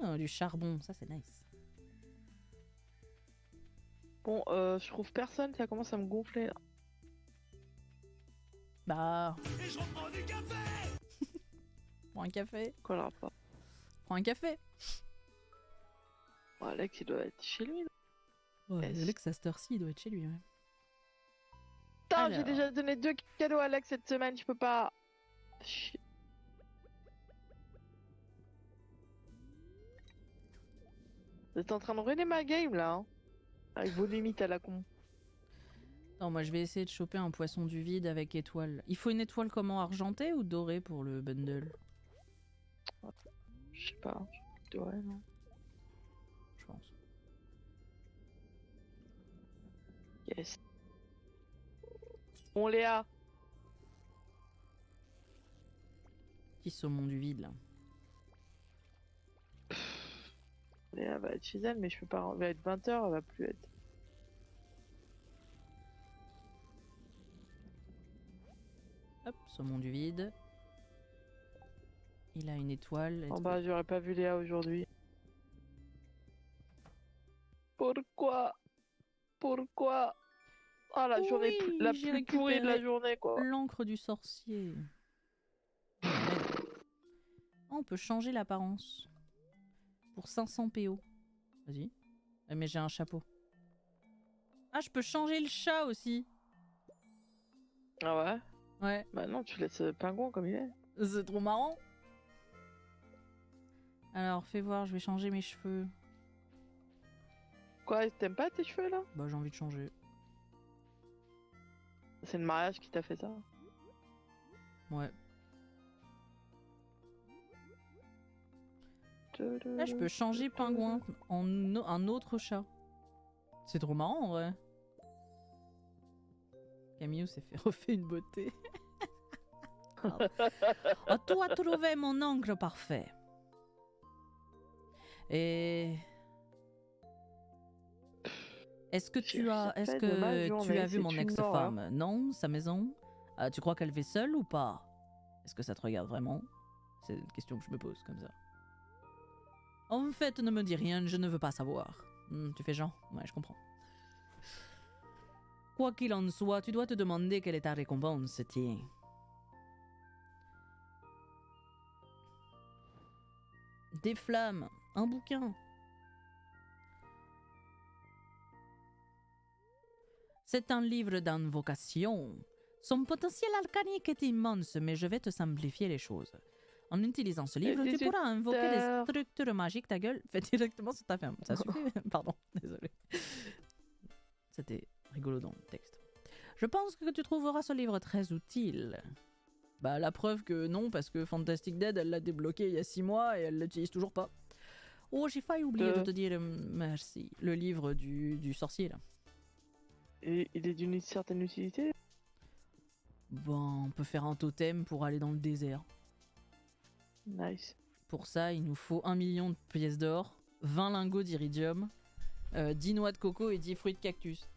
Ah, du charbon, ça c'est nice. Bon, je trouve personne, ça commence à me gonfler, là. Bah, Et je reprends du café. prends un café. Quoi le rapport? Prends un café. Bon, Alex, il doit être chez lui, là. Ouais, Yes. Alex, à cette heure-ci, il doit être chez lui, ouais. Putain, j'ai Alors. déjà donné 2 cadeaux à Alex cette semaine, je peux pas... Chier. Vous êtes en train de ruiner ma game, là, hein. Avec vos limites à la con. Non, moi je vais essayer de choper un poisson du vide avec étoile. Il faut une étoile comment, argentée ou dorée pour le bundle? Je sais pas. Ouais, non. Je pense. Yes. On les a. Petit saumon du vide là. Léa va être chez elle, mais je peux pas. Elle va être 20h, elle va plus être. Hop, saumon du vide. Il a une étoile. En bas, j'aurais pas vu Léa aujourd'hui. Pourquoi? Pourquoi? Ah, la journée Oui, la j'ai plus pourrie de la récupéré journée, quoi. l'encre du sorcier. Merde. Oh, on peut changer l'apparence. Pour 500 PO. Vas-y. Mais j'ai un chapeau. Ah, je peux changer le chat aussi. Ah ouais? Ouais, Bah non, tu laisses Pingouin comme il est. c'est trop marrant. Alors, fais voir, je vais changer mes cheveux. Quoi, t'aimes pas tes cheveux là? Bah, j'ai envie de changer. C'est le mariage qui t'a fait ça. Ouais. Là, je peux changer Pingouin en un autre chat. C'est trop marrant, en vrai. Camille s'est refait une beauté. Oh, tu as trouvé mon oncle parfait. Et... Est-ce que tu as vu mon ex-femme? Non, sa maison? Tu crois qu'elle vit seule ou pas? Est-ce que ça te regarde vraiment? C'est une question que je me pose comme ça. En fait, ne me dis rien, je ne veux pas savoir. Tu fais genre? Ouais, je comprends. Quoi qu'il en soit, tu dois te demander quelle est ta récompense, tiens. Des flammes, un bouquin. C'est un livre d'invocation. Son potentiel alchimique est immense, mais je vais te simplifier les choses. En utilisant ce livre, tu pourras invoquer des structures magiques. Ta gueule, fais directement sur ta ferme. Ça suffit. Pardon, désolé. C'était rigolo dans le texte. Je pense que tu trouveras ce livre très utile. Bah, la preuve que non, parce que Fantastic Dead, elle l'a débloqué il y a 6 mois et elle l'utilise toujours pas. Oh, j'ai failli oublier de te dire merci. Le livre du sorcier, là. Et il est d'une certaine utilité? Bon, on peut faire un totem pour aller dans le désert. Nice. Pour ça, il nous faut 1 million de pièces d'or, 20 lingots d'iridium, 10 noix de coco et 10 fruits de cactus.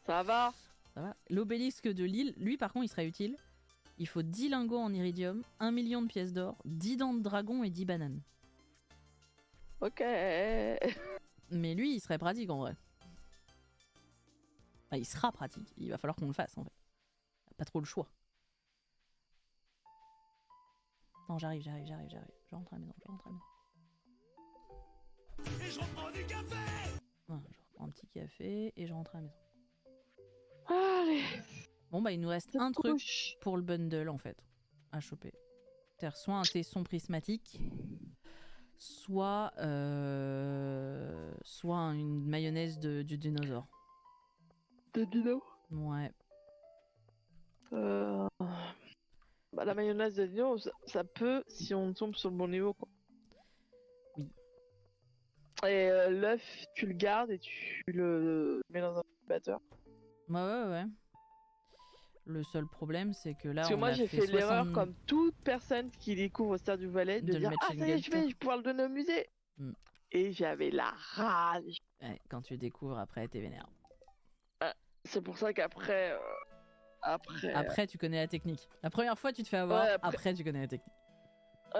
Ça va? Ça va. L'obélisque de l'île, lui par contre, il serait utile. Il faut 10 lingots en iridium, 1 million de pièces d'or, 10 dents de dragon et 10 bananes. Ok. Mais lui, il serait pratique en vrai. Enfin, il sera pratique. Il va falloir qu'on le fasse en fait. Pas trop le choix. Non, j'arrive. Je rentre à la maison, Et je reprends du café. Ouais, je reprends un petit café et je rentre à la maison. Allez. Bon bah il nous reste un truc pour le bundle en fait à choper. C'est-à-dire soit un tesson prismatique, soit une mayonnaise du dinosaure. De dino? Ouais. Bah, la mayonnaise de dino, ça peut si on tombe sur le bon niveau, quoi. Oui. Et l'œuf, tu le gardes et tu le mets dans un incubateur. Ouais. Le seul problème, c'est que là, Parce que on moi, a j'ai fait 60... l'erreur, comme toute personne qui découvre Stardew Valley, de le dire mettre ah chez ça le y est, je vais pouvoir le donner au musée. Et j'avais la rage. Ouais, quand tu découvres après, t'es vénère. C'est pour ça qu'après, Après, tu connais la technique. La première fois, tu te fais avoir. Ouais, après, tu connais la technique.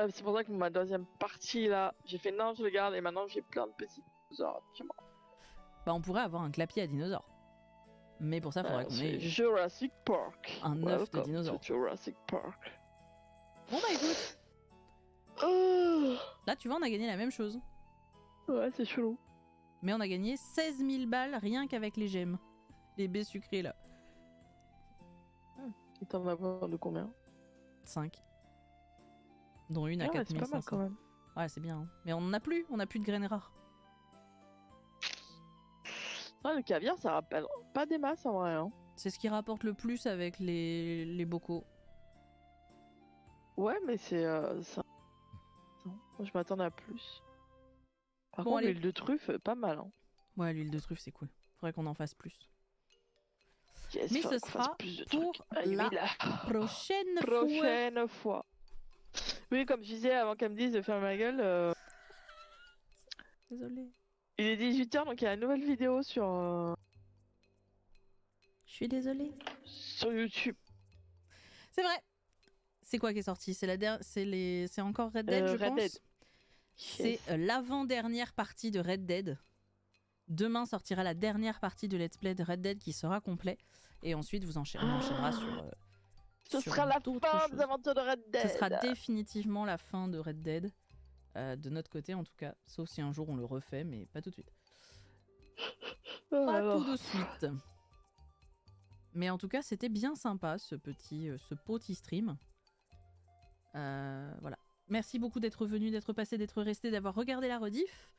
c'est pour ça que ma deuxième partie là, j'ai fait non, je le garde et maintenant j'ai plein de petits dinosaures chez moi. Bah, on pourrait avoir un clapier à dinosaures. Mais pour ça, il faudrait qu'on ait Jurassic Park. un œuf de dinosaure. Jurassic Park. Bon bah écoute, là tu vois, on a gagné la même chose. Ouais, c'est chelou. Mais on a gagné 16 000 balles rien qu'avec les gemmes. Les baies sucrées là. Et t'en vas avoir de combien? 5. Dont une à 4 c'est pas mal quand même. Ouais, c'est bien. Hein. Mais on n'en a plus, on n'a plus de graines rares. Ouais, le caviar, ça rappelle pas des masses en vrai. Hein. C'est ce qui rapporte le plus avec les bocaux. Ouais, mais c'est. Moi, je m'attendais à plus. Par Bon, contre, allez. l'huile de truffe, pas mal. Hein. Ouais, l'huile de truffe, c'est cool. Faudrait qu'on en fasse plus. Yes, Mais faudrait ce qu'on fasse sera plus de pour trucs. Ah, la oui, là. prochaine fois. Prochaine fois. Oui, comme je disais avant qu'elle me dise de faire ma gueule, Désolée. il est 18h donc il y a une nouvelle vidéo sur Je suis désolée. YouTube. C'est vrai. C'est quoi qui est sorti? C'est encore Red Dead, je Red pense. Dead. C'est Yes. l'avant-dernière partie de Red Dead. Demain sortira la dernière partie de Let's Play de Red Dead qui sera complet. Et ensuite, on enchaînera sur. Ce sur sera la d'autres fin choses. des aventures de Red Dead. Ce sera définitivement la fin de Red Dead. De notre côté, en tout cas. Sauf si un jour on le refait, mais pas tout de suite. Pas Alors. tout de suite. Mais en tout cas, c'était bien sympa ce petit stream. Voilà. Merci beaucoup d'être venu, d'être passé, d'être resté, d'avoir regardé la rediff.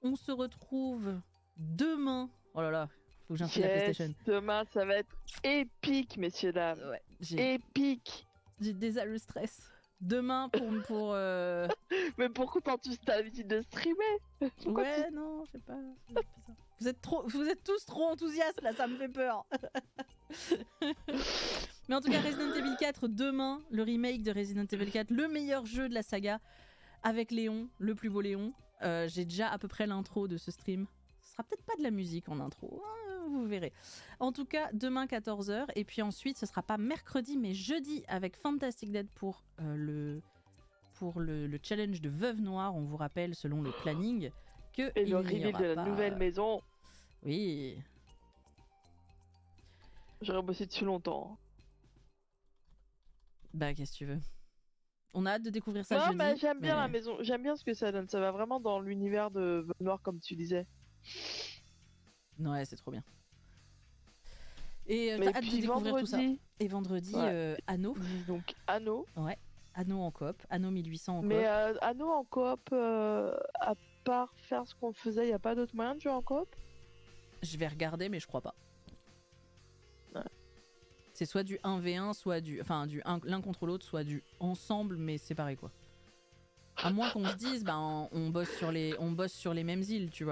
On se retrouve demain. Oh là là, faut que j'installe la PlayStation. Demain, ça va être épique, messieurs dames. Ouais, j'ai Épique. déjà le stress. Demain pour Mais pourquoi t'as l'habitude de streamer? Pourquoi ouais, non, je sais pas. C'est bizarre. Vous êtes tous trop enthousiastes là, ça me fait peur. Mais en tout cas, Resident Evil 4 demain, le remake de Resident Evil 4, le meilleur jeu de la saga, avec Léon, le plus beau Léon. J'ai déjà à peu près l'intro de ce stream. Ce sera peut-être pas de la musique en intro, hein, vous verrez. En tout cas, demain 14h, et puis ensuite, ce sera pas mercredi, mais jeudi avec Fantastic Dead pour le challenge de Veuve Noire. On vous rappelle, selon le planning, que Et il le n'y reveal aura de la pas- nouvelle maison. Oui. J'aurais bossé dessus longtemps. Bah, qu'est-ce que tu veux? On a hâte de découvrir ça Non, jeudi. mais j'aime bien mais- la maison. J'aime bien ce que ça donne. Ça va vraiment dans l'univers de Veuve Noire, comme tu disais. Ouais, c'est trop bien. Et Mais t'as hâte de puis découvrir tout ça. vendredi, Et vendredi, Ouais. Anno. donc Anno. Anno en coop. Anno 1800 en coop. Mais Anno en coop, à part faire ce qu'on faisait, il n'y a pas d'autre moyen de jouer en coop? Je vais regarder, mais je crois pas. Ouais. C'est soit du 1v1, soit du... Enfin, l'un contre l'autre, soit du ensemble, mais séparé, quoi. À moins qu'on se dise, bah, on bosse sur les mêmes îles, tu vois.